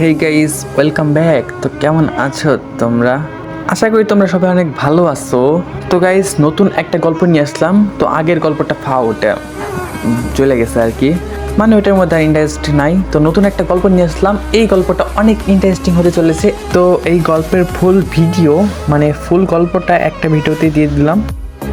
Hey guys, welcome back. তো কেমন আছো তোমরা? আশা করি তোমরা সবাই অনেক ভালো আছো। তো গাইস, নতুন একটা গল্প নিয়ে আসলাম। তো আগের গল্পটা ওটা চলে গেছে আর কি, মানে ওইটার মধ্যে ইন্টারেস্ট নাই। তো নতুন একটা গল্প নিয়ে আসলাম, এই গল্পটা অনেক ইন্টারেস্টিং হতে চলেছে। তো এই গল্পের ফুল ভিডিও, মানে ফুল গল্পটা একটা ভিডিওতে দিয়ে দিলাম।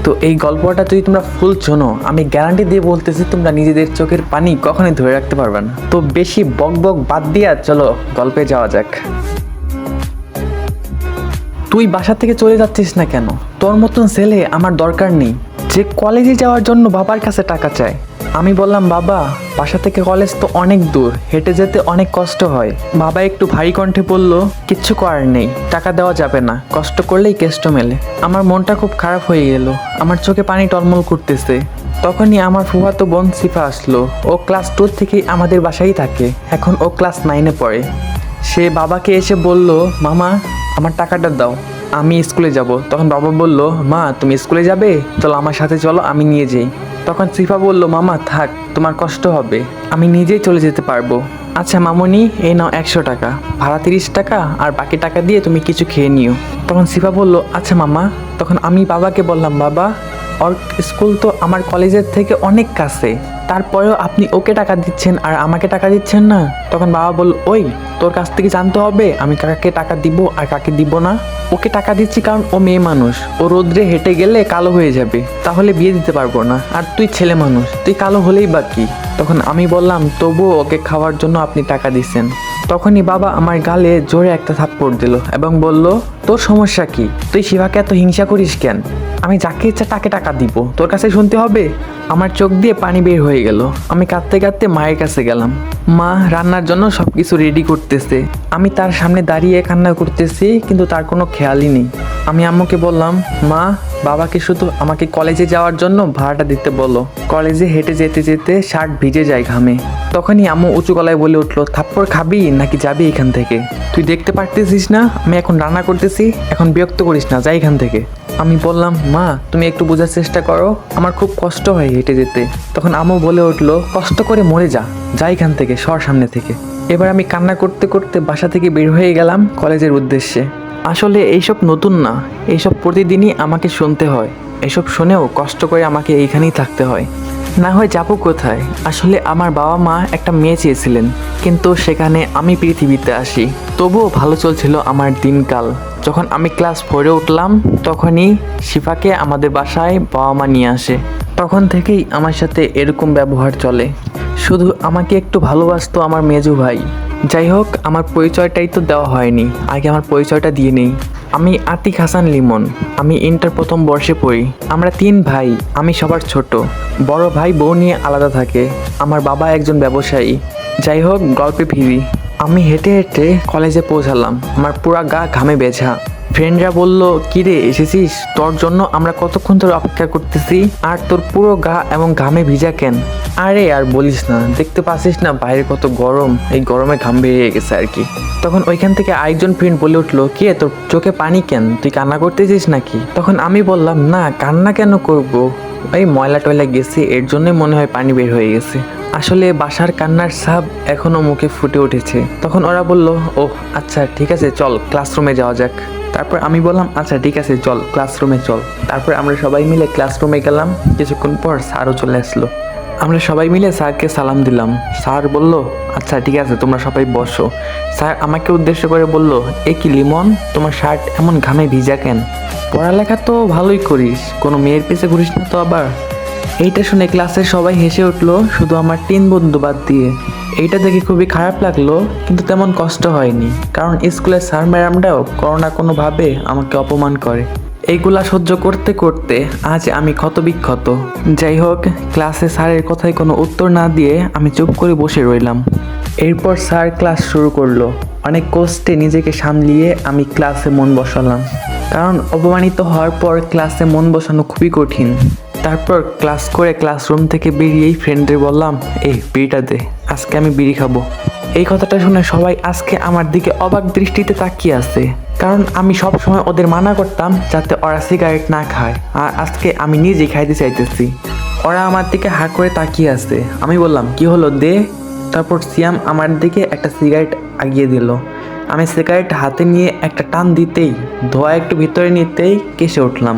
তো এই গল্পটা যদি তোমরা ফুল শোনো, আমি গ্যারান্টি দিয়ে বলতেছি তোমরা নিজেদের চোখের পানি কখনোই ধরে রাখতে পারবে না। তো বেশি বক বক বাদ দিয়া চলো গল্পে যাওয়া যাক। তুই বাসা থেকে চলে যাচ্ছিস না কেন? তোর মতন ছেলে আমার দরকার নেই, যে কলেজে যাওয়ার জন্য বাবার কাছে টাকা চায়। আমি বললাম, বাবা বাসা থেকে কলেজ তো অনেক দূর, হেঁটে যেতে অনেক কষ্ট হয়। বাবা একটু ভারী কণ্ঠে বলল, কিচ্ছু করার নেই, টাকা দেওয়া যাবে না, কষ্ট করলেই কেষ্ট মেলে। আমার মনটা খুব খারাপ হয়ে গেল, আমার চোখে পানি টলমল করতেছে। তখনই আমার ফুফাতো বোন সিফা আসলো। ও ক্লাস 2 থেকেই আমাদের বাসায় থাকে, এখন ও ক্লাস 9-এ পড়ে। সে বাবাকে এসে বলল, মামা আমার টাকাটা দাও, আমি স্কুলে যাব। তখন বাবা বলল, মা তুমি স্কুলে যাবে, চলো আমার সাথে চলো, আমি নিয়ে যাই। তখন সিফা বলল, মামা থাক, তোমার কষ্ট হবে, আমি নিজেই চলে যেতে পারবো। আচ্ছা মামুনি, এই নাও 100 টাকা, ভাড়া 30 টাকা, আর বাকি টাকা দিয়ে তুমি কিছু খেয়ে নিও। তখন সিফা বলল, আচ্ছা মামা। তখন আমি বাবাকে বললাম, বাবা ওর স্কুল তো আমার কলেজের থেকে অনেক কাছে, তারপরেও আপনি ওকে টাকা দিচ্ছেন আর আমাকে টাকা দিচ্ছেন না। তখন বাবা বলল, ওই তোর কাছ থেকে জানতে হবে আমি কাকে টাকা দিব আর কাকে দিব না। ওকে টাকা দিচ্ছি কারণ ও মেয়ে মানুষ, ও রোদ্রে হেঁটে গেলে কালো হয়ে যাবে, তাহলে বিয়ে দিতে পারবো না। আর তুই ছেলে মানুষ, তুই কালো হলেই বা কি। তখন আমি বললাম, তবুও ওকে খাওয়ার জন্য আপনি টাকা দিচ্ছেন। তখনই বাবা আমার গালে জোরে একটা থাপ্পড় দিল এবং বলল, তোর সমস্যা কি? তুই শিবাকে এত হিংসা করিস কেন? আমি যাকে ইচ্ছা তাকে টাকা দিব, তোর কাছে শুনতে হবে? আমার চোখ দিয়ে পানি বের হয়ে গেল। আমি কাঁদতে কাঁদতে মায়ের কাছে গেলাম। মা রান্নার জন্য সব কিছু রেডি করতেছে, আমি তার সামনে দাঁড়িয়ে কান্না করতেছি, কিন্তু তার কোনো খেয়ালই নেই। আমি আম্মুকে বললাম, মা বাবাকে শুধু আমাকে কলেজে যাওয়ার জন্য ভাড়াটা দিতে বলো। কলেজে হেঁটে যেতে যেতে শার্ট ভিজে যায় ঘামে। তখনই আম্মু উঁচু গলায় বলে উঠলো, থাপ্পড় খাবি নাকি যাবি এখান থেকে? তুই দেখতে পারতেছিস না আমি এখন রান্না করতেছি, এখন বিরক্ত করিস না, যাই এখান থেকে। আমি বললাম, মা তুমি একটু বোঝার চেষ্টা করো, আমার খুব কষ্ট হয় হেঁটে যেতে। তখন আম্মু বলে উঠলো, কষ্ট করে মরে যা, যাই এখান থেকে, সর সামনে থেকে। এবার আমি কান্না করতে করতে বাসা থেকে বের হয়ে গেলাম কলেজের উদ্দেশ্যে। আসলে এইসব নতুন না, এইসব প্রতিদিনই আমাকে শুনতে হয়। এসব শুনেও কষ্ট করে আমাকে এইখানেই থাকতে হয়, না হয় যাবো কোথায়? আসলে আমার বাবা মা একটা মেয়ে চেয়েছিলেন, কিন্তু সেখানে আমি পৃথিবীতে আসি। তবুও ভালো চলছিল আমার দিনকাল। যখন আমি ক্লাস 4-এ উঠলাম, তখনই শিফাকে আমাদের বাসায় বাবা মা নিয়ে আসে। তখন থেকেই আমার সাথে এরকম ব্যবহার চলে। শুধু আমাকে একটু ভালোবাসতো আমার মেজো ভাই। যাই হোক, আমার পরিচয়টাই তো দেওয়া হয়নি, আগে আমার পরিচয়টা দিয়ে নেই। আমি আতিক হাসান লিমন, আমি ইন্টার প্রথম বর্ষে পড়ি। আমরা 3 ভাই, আমি সবার ছোট। বড় ভাই বউ নিয়ে আলাদা থাকে, আমার বাবা একজন ব্যবসায়ী। যাই হোক, গল্পে ফিরি। আমি হেঁটে হেঁটে কলেজে পৌঁছালাম, আমার পুরা গা ঘামে বেছা। ফ্রেন্ডরা বলল, কিরে এসেছিস? তোর জন্য আমরা কতক্ষণ ধরে অপেক্ষা করতেছি, আর তোর পুরো গা এবং ঘামে ভিজা কেন? আরে আর বলিস না, দেখতে পাচ্ছিস না বাইরে কত গরম, এই গরমে ঘাম বেরিয়ে গেছে আর কি। তখন ওইখান থেকে আরেকজন ফ্রেন্ড বলে উঠলো, কে তোর চোখে পানি কেন, তুই কান্না করতেছিস নাকি? তখন আমি বললাম, না কান্না কেন করব, এই ময়লা টয়লা গেছে, এর জন্যই মনে হয় পানি বের হয়ে গেছে। আসলে বাসার কান্নার ছাপ এখনো মুখে ফুটে উঠেছে। তখন ওরা বলল, ও আচ্ছা ঠিক আছে, চল ক্লাসরুমে যাওয়া যাক। তারপর আমি বললাম, আচ্ছা ঠিক আছে চল ক্লাসরুমে চল। তারপর আমরা সবাই মিলে ক্লাসরুমে গেলাম। কিছুক্ষণ পর স্যারও চলে আসলো। আমরা সবাই মিলে স্যারকে সালাম দিলাম। স্যার বলল, আচ্ছা ঠিক আছে তোমরা সবাই বসো। স্যার আমাকে উদ্দেশ্য করে বলল, এ কি লিমন, তোমার শার্ট এমন ঘামে ভিজা কেন? পড়ালেখা তো ভালোই করিস, কোনো মেয়ের পিছে ঘুরিস না তো আবার? এইটা শুনে ক্লাসের সবাই হেসে উঠলো, শুধু আমার 3 বন্ধু বাদ দিয়ে। এইটা দেখে খুবই খারাপ লাগলো, কিন্তু তেমন কষ্ট হয়নি, কারণ স্কুলের স্যার ম্যাডামরাও কোনো না কোনোভাবে আমাকে অপমান করে। এইগুলা সহ্য করতে করতে আজ আমি ক্ষতবিক্ষত। যাই হোক, ক্লাসে স্যারের কথায় কোনো উত্তর না দিয়ে আমি চুপ করে বসে রইলাম। এরপর স্যার ক্লাস শুরু করলো। অনেক কষ্টে নিজেকে সামলিয়ে আমি ক্লাসে মন বসালাম, কারণ অপমানিত হওয়ার পর ক্লাসে মন বসানো খুবই কঠিন। তারপর ক্লাস করে ক্লাসরুম থেকে বেরিয়েই ফ্রেন্ডদের বললাম, এই বিড়িটা দে, আজকে আমি বিড়ি খাবো। এই কথাটা শুনে সবাই আজকে আমার দিকে অবাক দৃষ্টিতে তাকিয়ে আছে, কারণ আমি সব সময় ওদের মানা করতাম যাতে ওরা সিগারেট না খায়, আর আজকে আমি নিজেই খাইতে চাইতেছি। ওরা আমার দিকে হাঁ করে তাকিয়ে আছে। আমি বললাম, কি হলো দে? তারপর সিয়াম আমার দিকে একটা সিগারেট আগিয়ে দিল। আমি সিগারেট হাতে নিয়ে একটা টান দিতেই, ধোঁয়া একটু ভিতরে নিতেই কেসে উঠলাম।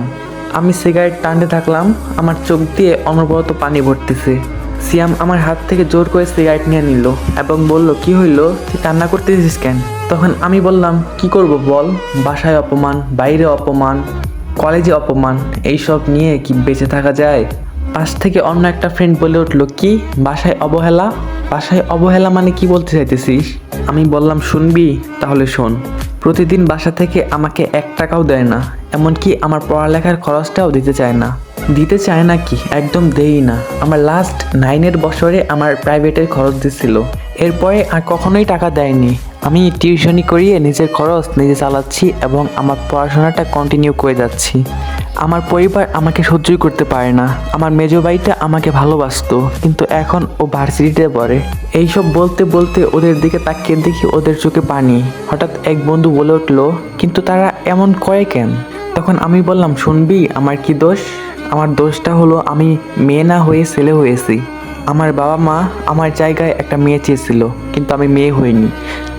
আমি সিগারেট টানতে থাকলাম, আমার চোখ দিয়ে অনবরত পানি ভরতেছে। সিয়াম আমার হাত থেকে জোর করে সিগারেট নিয়ে নিল এবং বলল, কি হইলো, তুই কান্না করতেছিস কেন? তখন আমি বললাম, কি করব বল, বাসায় অপমান, বাইরে অপমান, কলেজে অপমান, এইসব নিয়ে কি বেঁচে থাকা যায়? পাশ থেকে অন্য একটা ফ্রেন্ড বলে উঠলো, কি বাসায় অবহেলা? বাসায় অবহেলা মানে কি বলতে চাইতেছিস? আমি বললাম, শুনবি? তাহলে শোন। প্রতিদিন বাসা থেকে আমাকে 1 টাকাও দেয় না, এমনকি আমার পড়ালেখার খরচটাও দিতে চায় না। দিতে চায় না কি, একদম দেই না। আমার লাস্ট 9 বছরে আমার প্রাইভেটের খরচ দিছিল, এরপরে আর কখনোই টাকা দেয়নি। আমি টিউশনি করিয়ে নিজের খরচ নিজে চালাচ্ছি এবং আমার পড়াশোনাটা কন্টিনিউ করে যাচ্ছি। আমার পরিবার আমাকে সহ্যই করতে পারে না। আমার মেজো ভাইটা আমাকে ভালোবাসতো, কিন্তু এখন ও ভার্সিটিতে পড়ে। এইসব বলতে বলতে ওদের দিকে তাকিয়ে দেখি ওদের চোখে পানি। হঠাৎ এক বন্ধু বলে উঠলো, কিন্তু তারা এমন করে কেন? তখন আমি বললাম, শুনবি আমার কি দোষ? আমার দোষটা হলো আমি মেয়ে না হয়ে ছেলে হয়েছি। আমার বাবা মা আমার জায়গায় একটা মেয়ে চেয়েছিল, কিন্তু আমি মেয়ে হইনি।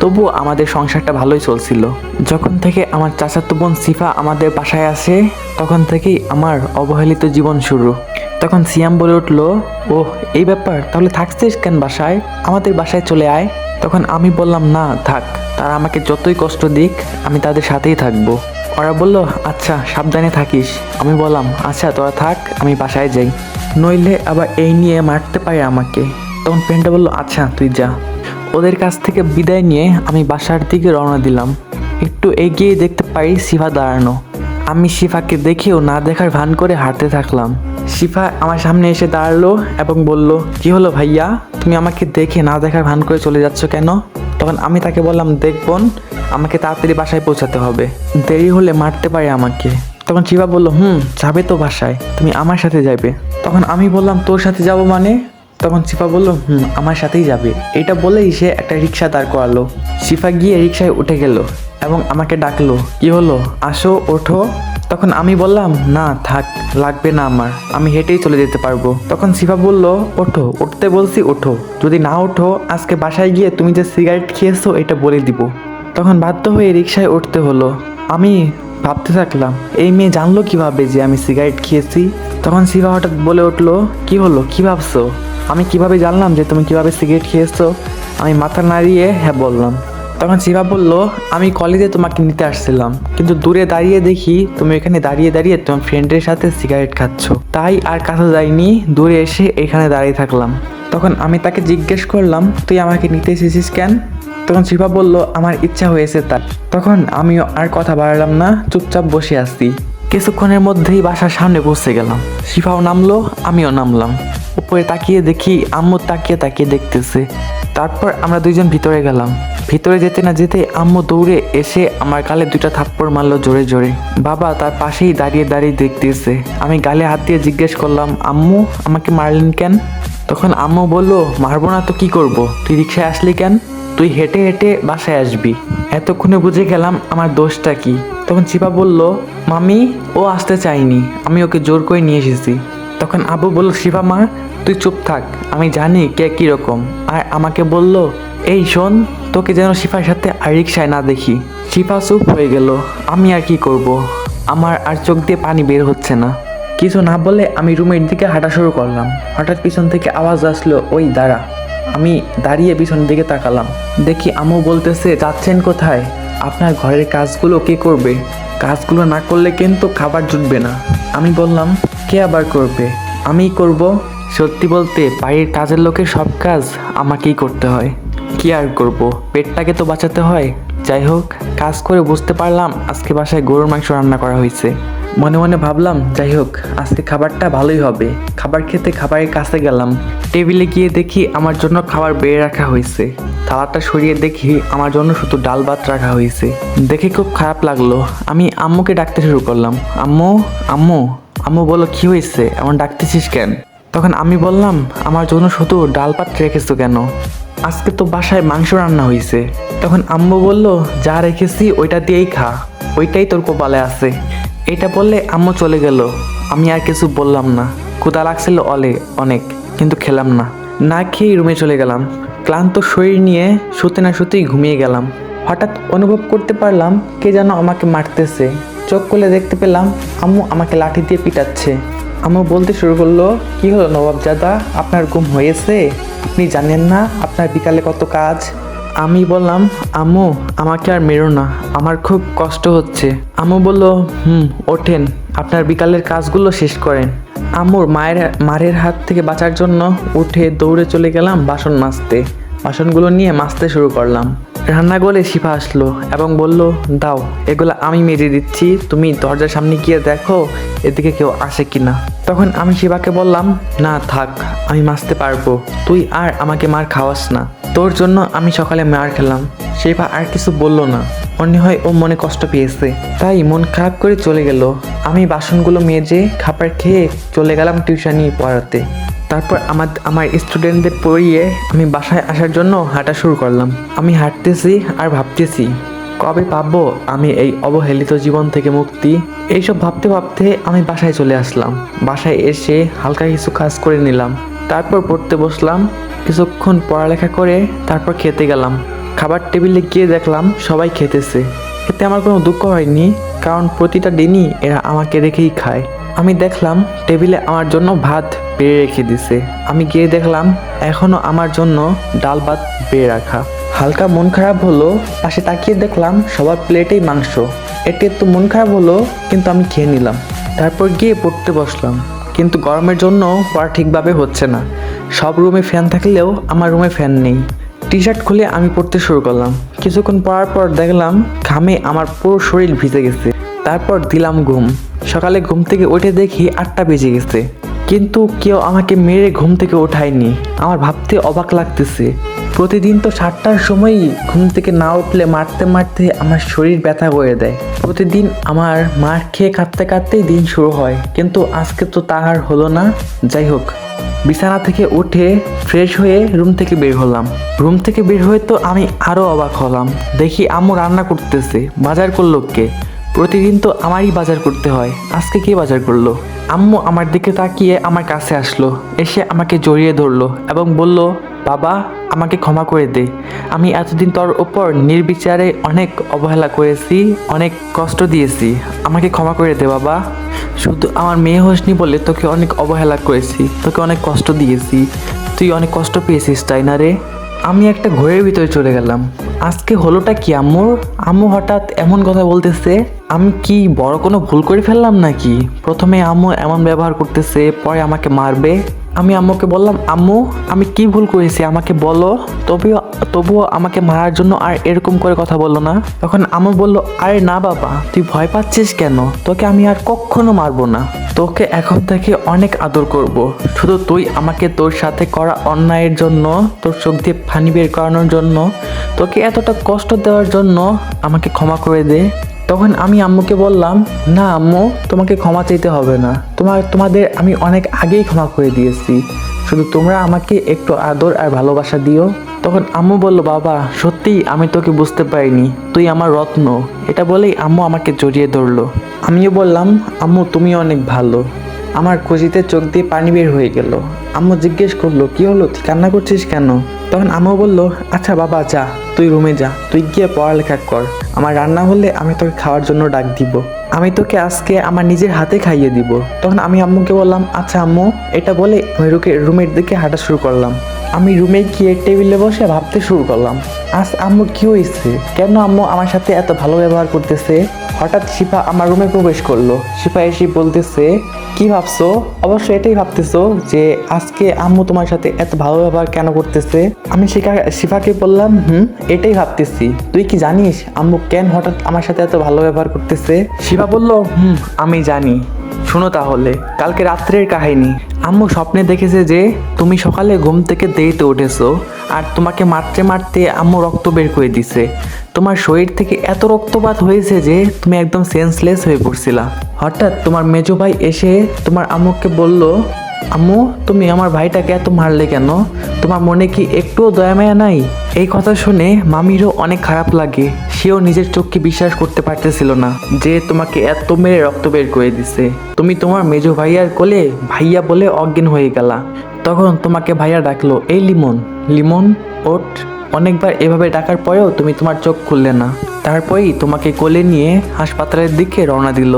তবুও আমাদের সংসারটা ভালোই চলছিল। যখন থেকে আমার চাচাতো বোন সিফা আমাদের বাসায় আসে, তখন থেকেই আমার অবহেলিত জীবন শুরু। তখন সিয়াম বলে উঠলো, ওহ এই ব্যাপার, তাহলে থাকছিস কেন বাসায়? আমাদের বাসায় চলে আয়। তখন আমি বললাম, না থাক, তারা আমাকে যতই কষ্ট দিক আমি তাদের সাথেই থাকবো। ওরা বলল, আচ্ছা সাবধানে থাকিস। আমি বললাম, আচ্ছা তোরা থাক, আমি বাসায় যাই, নইলে আবার এই নিয়ে মারতে পারে আমাকে। তখন ফ্রেন্ডটা বললো, আচ্ছা তুই যা। ওদের কাছ থেকে বিদায় নিয়ে আমি বাসার দিকে রওনা দিলাম। একটু এগিয়ে দেখতে পাই শিফা দাঁড়ানো। আমি শিফাকে দেখেও না দেখার ভান করে হাঁটতে থাকলাম। শিফা আমার সামনে এসে দাঁড়ালো এবং বলল, কি হলো ভাইয়া, তুমি আমাকে দেখে না দেখার ভান করে চলে যাচ্ছ কেন? তখন আমি তাকে বললাম, দেখবোন, আমাকে তাড়াতাড়ি বাসায় পৌঁছাতে হবে, দেরি হলে মারতে পারে আমাকে। তখন শিফা বলল, যাবে তো বাসায়, তুমি আমার সাথে যাবে। তখন আমি বললাম, তোর সাথে যাব মানে? তখন শিফা বলল, আমার সাথেই যাবে। এটা বলেই সে একটা রিক্সা দাঁড় করালো। শিফা গিয়ে রিক্সায় উঠে গেল এবং আমাকে ডাকলো, কি হলো, আসো ওঠো। তখন আমি বললাম, না থাক, লাগবে না আমার, আমি হেঁটেই চলে যেতে পারবো। তখন শিফা বলল, ওঠো, উঠতে বলছি ওঠো, যদি না ওঠো আজকে বাসায় গিয়ে তুমি যে সিগারেট খেয়েছো এটা বলে দিব। তখন বাধ্য হয়ে রিক্সায় উঠতে হলো। আমি ভাবতে থাকলাম, এই মেয়ে জানলো কিভাবে যে আমি সিগারেট খেয়েছি? তখন শিফা হঠাৎ বলে উঠলো, কি হলো, কি ভাবছো? আমি কিভাবে জানলাম যে তুমি কিভাবে সিগারেট খেয়েছো? আমি মাথা নাড়িয়ে হ্যাঁ বললাম। তখন শিফা বলল, আমি কলেজে তোমাকে নিতে আসছিলাম, কিন্তু দূরে দাঁড়িয়ে দেখি তুমি এখানে দাঁড়িয়ে দাঁড়িয়ে তোমার ফ্রেন্ডের সাথে সিগারেট খাচ্ছ, তাই আর কাছে যাইনি, দূরে এসে এখানে দাঁড়িয়ে থাকলাম। তখন আমি তাকে জিজ্ঞেস করলাম, তুই আমাকে নিতে এসেছিস কেন? তখন শিফা বলল, আমার ইচ্ছা হয়েছে তাই। তখন আমিও আর কথা বাড়ালাম না, চুপচাপ বসে আসছি। কিছুক্ষণের মধ্যেই বাসার সামনে পৌঁছে গেলাম। শিফাও নামলো, আমিও নামলাম। উপরে তাকিয়ে দেখি আম্মু তাকিয়ে তাকিয়ে দেখতেছে। তারপর আমরা দুইজন ভিতরে গেলাম। ভিতরে যেতে না যেতে আম্মু দৌড়ে এসে আমার গালে 2টা থাপ্পড় মারলো জোরে জোরে। বাবা তার পাশেই দাঁড়িয়ে দাঁড়িয়ে দেখতেছে। আমি গালে হাত দিয়ে জিজ্ঞেস করলাম, আম্মু আমাকে মারলেন কেন? তখন আম্মু বলল, মারবো না তো কি করব, তুই রিক্সায় আসলি কেন? তুই হেঁটে হেঁটে বাসায় আসবি। এতক্ষণে বুঝে গেলাম আমার দোষটা কি। তখন শিফা বলল, মামি ও আসতে চাইনি, আমি ওকে জোর করে নিয়ে এসেছি। তখন আব্বু বলল, শিফা মা তুই চুপ থাক, আমি জানি কে কীরকম। আর আমাকে বলল, এই শোন, তোকে যেন শিফার সাথে আর রিক্সায় না দেখি। শিফা চুপ হয়ে গেল। আমি আর কি করব, আমার আর চোখ দিয়ে পানি বের হচ্ছে না। কিছু না বলে আমি রুমের দিকে হাঁটা শুরু করলাম। হঠাৎ পিছন থেকে আওয়াজ আসলো, ওই দাঁড়া। আমি দাঁড়িয়ে পিছনের দিকে তাকালাম, দেখি আম্মু বলতেছে, যাচ্ছেন কোথায়? আপনার ঘরের কাজগুলো কে করবে? কাজগুলো না করলে কিন্তু খাবার জুটবে না। আমি বললাম, কে আবার করবে? আমিই করব। সত্যি বলতে বাড়ির কাজের লোকের সব কাজ আমাকেই করতে হয়। কি আর করব, পেটটাকে তো বাঁচাতে হয়। যাই হোক, কাজ করে বুঝতে পারলাম আজকে বাসায় গরুর মাংস রান্না করা হয়েছে। মনে মনে ভাবলাম, যাই হোক আজকে খাবারটা ভালোই হবে। খাবার খেতে খাবারের কাছে গেলাম। টেবিলে গিয়ে দেখি আমার জন্য খাবার বেড়ে রাখা হয়েছে। থালাটা সরিয়ে দেখি আমার জন্য শুধু ডাল ভাত রাখা হয়েছে। দেখে খুব খারাপ লাগলো। আমি আম্মুকে ডাকতে শুরু করলাম, আম্মু আম্মু। আম্মু বলল, কি হয়েছে, এমন ডাকতেছিস কেন? তখন আমি বললাম, আমার জন্য শুধু ডাল ভাত রেখেছো কেন? আজকে তো বাসায় মাংস রান্না হয়েছে। তখন আম্মু বলল, যা রেখেছি ওইটা দিয়েই খা, ওইটাই তোর কপালে আছে। এটা বললে আম্মু চলে গেল। আমি আর কিছু বললাম না। ক্ষুধা লাগছিল অনেক, কিন্তু খেলাম না। না খেয়ে রুমে চলে গেলাম। ক্লান্ত শরীর নিয়ে শুতে না শুতেই ঘুমিয়ে গেলাম। হঠাৎ অনুভব করতে পারলাম কে যেন আমাকে মারতেছে। চোখ খুলে দেখতে পেলাম আম্মু আমাকে লাঠি দিয়ে পিটাচ্ছে। আম্মু বলতে শুরু করলো, কি হলো নবাবজাদা, আপনার ঘুম হয়েছে? আপনি জানেন না আপনার বিকালে কত কাজ? আমি বললাম, আম্মু আমাকে আর মেরো না, আমার খুব কষ্ট হচ্ছে। আম্মু বলল, ওঠেন, আপনার বিকালের কাজগুলো শেষ করেন। আম্মুর মারের হাত থেকে বাঁচার জন্য উঠে দৌড়ে চলে গেলাম বাসন মাজতে। বাসনগুলো নিয়ে মাজতে শুরু করলাম। রান্নাঘরে শিফা আসলো এবং বলল, দাও এগুলো আমি মেজে দিচ্ছি, তুমি দরজার সামনে গিয়ে দেখো এদিকে কেউ আসে কিনা। তখন আমি শিফাকে বললাম, না থাক, আমি মাজতে পারবো, তুই আর আমাকে মার খাওয়াস না, তোর জন্য আমি সকালে মার খেলাম। শিফা আর কিছু বলল না, মনে হয় ও মনে কষ্ট পেয়েছে, তাই মন খারাপ করে চলে গেল। আমি বাসনগুলো মেজে খাবার খেয়ে চলে গেলাম টিউশনি পড়াতে। তারপর আমার স্টুডেন্টদের পড়িয়ে আমি বাসায় আসার জন্য হাঁটা শুরু করলাম। আমি হাঁটতেছি আর ভাবতেছি, কবে পাবো আমি এই অবহেলিত জীবন থেকে মুক্তি। এইসব ভাবতে ভাবতে আমি বাসায় চলে আসলাম। বাসায় এসে হালকা কিছু কাজ করে নিলাম, তারপর পড়তে বসলাম। কিছুক্ষণ পড়ালেখা করে তারপর খেতে গেলাম। খাবার টেবিলে গিয়ে দেখলাম সবাই খেতেছে। এতে আমার কোনো দুঃখ হয়নি, কারণ প্রতিটা দিনই এরা আমাকে রেখেই খায়। আমি দেখলাম টেবিলে আমার জন্য ভাত বেড়ে রেখে দিছে। আমি গিয়ে দেখলাম এখনও আমার জন্য ডাল ভাত বেড়ে রাখা। হালকা মন খারাপ হলো, পাশে তাকিয়ে দেখলাম সবার প্লেটেই মাংস। এতে একটু মন খারাপ হলো, কিন্তু আমি খেয়ে নিলাম। তারপর গিয়ে পড়তে বসলাম, কিন্তু গরমের জন্য পড়া ঠিকভাবে হচ্ছে না। সব রুমে ফ্যান থাকলেও আমার রুমে ফ্যান নেই। টি শার্ট খুলে আমি পড়তে শুরু করলাম। কিছুক্ষণ পড়ার পর দেখলাম ঘামে আমার পুরো শরীর ভিজে গেছে। তারপর দিলাম ঘুম। সকালে ঘুম থেকে উঠে দেখি 8টা বেজে গেছে, কিন্তু কেউ আমাকে মেরে ঘুম থেকে ওঠায়নি। আমার ভাবতে অবাক লাগতেছে, প্রতিদিন তো 7টার সময়ই ঘুম থেকে না উঠলে মারতে মারতে আমার শরীর ব্যথা করে দেয়। প্রতিদিন আমার মার খেয়ে কাঁদতে কাঁদতেই দিন শুরু হয়, কিন্তু আজকে তো তা আর হলো না। যাই হোক, বিছানা থেকে উঠে ফ্রেশ হয়ে রুম থেকে বের হলাম। রুম থেকে বের হয়ে তো আমি আরও অবাক হলাম, দেখি আম্মু রান্না করতেছে। বাজার করলো কে? প্রতিদিন তো আমারই বাজার করতে হয়, আজকে কে বাজার করলো? আম্মু আমার দিকে তাকিয়ে আমার কাছে আসলো, এসে আমাকে জড়িয়ে ধরলো এবং বলল, বাবা আমাকে ক্ষমা করে দে, আমি এতদিন তোর ওপর নির্বিচারে অনেক অবহেলা করেছি, অনেক কষ্ট দিয়েছি, আমাকে ক্ষমা করে দে বাবা। শুধু আমার মেয়ে হোসনি বলে তোকে অনেক অবহেলা করেছি, তোকে অনেক কষ্ট দিয়েছি, তুই অনেক কষ্ট পেয়েছিস তাই না রে? আমি একটা ঘরের ভিতরে চলে গেলাম। আজকে হলোটা কি আম্মুর? আম্মু হঠাৎ এমন কথা বলতেছে, আমি কি বড় কোনো ভুল করে ফেললাম নাকি? প্রথমে আম্মু এমন ব্যবহার করতেছে, পরে আমাকে মারবে। আমি আম্মুকে বললাম, আম্মু আমি কি ভুল করেছি আমাকে বলো, তবুও আমাকে মারার জন্য আর এরকম করে কথা বললো না। তখন আম্মু বলল, আরে না বাবা, তুই ভয় পাচ্ছিস কেন? তোকে আমি আর কখনো মারবো না, তোকে এখন থেকে অনেক আদর করব। শুধু তুই আমাকে তোর সাথে করা অন্যায়ের জন্য, তোর চোখ দিয়ে পানি বের করানোর জন্য, তোকে এতটা কষ্ট দেওয়ার জন্য আমাকে ক্ষমা করে দে। তখন আমি আম্মুকে বললাম, না আম্মু, তোমাকে ক্ষমা চাইতে হবে না, তোমাদের আমি অনেক আগেই ক্ষমা করে দিয়েছি, শুধু তোমরা আমাকে একটু আদর আর ভালোবাসা দিও। তখন আম্মু বলল, বাবা সত্যিই আমি তোকে বুঝতে পারিনি, তুই আমার রত্ন। এটা বলেই আম্মু আমাকে জড়িয়ে ধরলো। আমিও বললাম, আম্মু তুমি অনেক ভালো। আমার খুশিতে চোখ দিয়ে পানি বের হয়ে গেল। আম্মু জিজ্ঞেস করলো, কি হলো, তুই কান্না করছিস কেন? তখন আম্মু বলল, আচ্ছা বাবা যা, তুই রুমে যা, তুই গিয়ে পড়ালেখা কর, আমার রান্না হলে আমি তোকে খাওয়ার জন্য ডাক দিব, আমি তোকে আজকে আমার নিজের হাতে খাইয়ে দিব। তখন আমি আম্মুকে বললাম, আচ্ছা আম্মু। এটা বলে আমি রুমের দিকে হাঁটা শুরু করলাম। আমি রুমে গিয়ে টেবিলে বসে ভাবতে শুরু করলাম, আজ আম্মু কি হয়েছে, কেন আম্মু আমার সাথে এত ভালো ব্যবহার করতেছে? হঠাৎ শিফা আমার রুমে প্রবেশ করলো। শিফা এসে বলতেছে, কি ভাবছো? অবশ্যই এটাই ভাবতেছো যে আজকে আম্মু তোমার সাথে এত ভালো ব্যবহার কেন করতেছে। আমি শিফাকে বললাম, এটাই ভাবতেছি। তুই কি জানিস আম্মু কেন হঠাৎ আমার সাথে এত ভালো ব্যবহার করতেছে? শিফা বলল, আমি জানি। শোনো তাহলে কালকে রাত্রের কাহিনী। আম্মু স্বপ্নে দেখেছে যে তুমি সকালে ঘুম থেকে দেরিতে উঠেছো, আর তোমাকে মারতে মারতে আম্মু রক্ত বের করে দিছে। তোমার শরীর থেকে এত রক্তপাত হয়েছে যে তুমি একদম সেন্সলেস হয়ে পড়ছিলা। হঠাৎ তোমার মেজো ভাই এসে তোমার আম্মুকে বলল, আম্মু তুমি আমার ভাইটাকে এত মারলে কেন? তোমার মনে কি একটুও দয়া মায়া নাই? এই কথা শুনে মামিরও অনেক খারাপ লাগে। সেও নিজের চোখকে বিশ্বাস করতে পারতেছিল না যে তোমাকে এত মেরে রক্ত বের করে দিছে। তুমি তোমার মেজো ভাইয়ার কোলে ভাইয়া বলে অজ্ঞান হয়ে গেলা। তখন তোমাকে ভাইয়া ডাকলো, এই লিমন। লিমন ওঠ। অনেকবার এভাবে ডাকার পরেও তুমি তোমার চোখ খুললে না। তারপরেই তোমাকে কোলে নিয়ে হাসপাতালের দিকে রওনা দিল।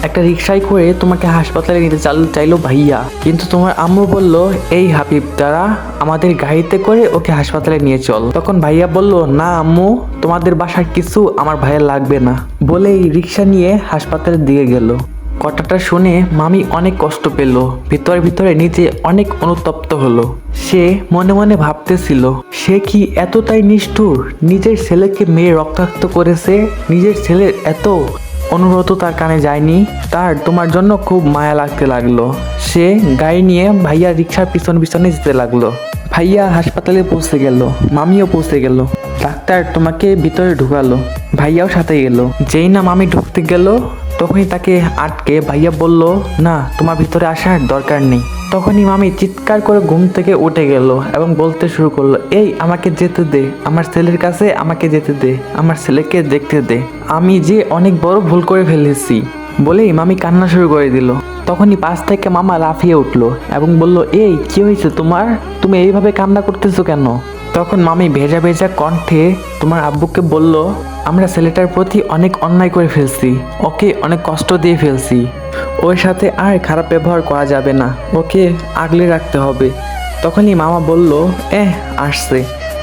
একটা রিকশায় করে তোমাকে হাসপাতালে নিতে চাইলো ভাইয়া, কিন্তু তোমার আম্মু বলল, এই হাবিব দ্বারা আমাদের গাড়িতে করে ওকে হাসপাতালে নিয়ে চল। তখন ভাইয়া বলল, না আম্মু, তোমাদের বাসার কিছু আমার ভাইয়ের লাগবে না, বলেই রিকশা নিয়ে হাসপাতালের দিকে গেল। কথাটা শুনে মামি অনেক কষ্ট পেল, ভিতরে ভিতরে নিজে অনেক অনুতপ্ত হলো। সে মনে মনে ভাবতেছিল, সে কি এতটাই নিষ্ঠুর, নিজের ছেলেকে মেয়ে রক্তাক্ত করেছে, নিজের ছেলের এত অনুরোধ তার কানে যায়নি। তার তোমার জন্য খুব মায়া লাগতে লাগলো। সে গাড়ি নিয়ে ভাইয়া রিক্সার পিছনে যেতে লাগলো। ভাইয়া হাসপাতালে পৌঁছে গেল, মামিও পৌঁছে গেল। ডাক্তার তোমাকে ভিতরে ঢুকালো, ভাইয়াও সাথে গেল। যেই না মামি ঢুকতে গেল, তখনই তাকে আটকে ভাইয়া বলল, না, তোমার ভিতরে আসার দরকার নেই। তখনই মামি চিৎকার করে ঘুম থেকে উঠে গেল এবং বলতে শুরু করলো, এই আমাকে যেতে দে, আমার ছেলের কাছে আমাকে যেতে দে, আমার ছেলেকে দেখতে দে, আমি যে অনেক বড় ভুল করে ফেলেছি, বলেই মামি কান্না শুরু করে দিল। তখনই পাশ থেকে মামা লাফিয়ে উঠলো এবং বলল, এই কি হয়েছে তোমার, তুমি এইভাবে কান্না করতেছো কেন? তখন মামি ভেজা ভেজা কণ্ঠে তোমার আব্বুকে বলল, আমরা ছেলেটার প্রতি অনেক অন্যায় করে ফেলছি, ওকে অনেক কষ্ট দিয়ে ফেলছি, ওর সাথে আর খারাপ ব্যবহার করা যাবে না, ওকে আগলে রাখতে হবে। তখনই মামা বলল, আসছে,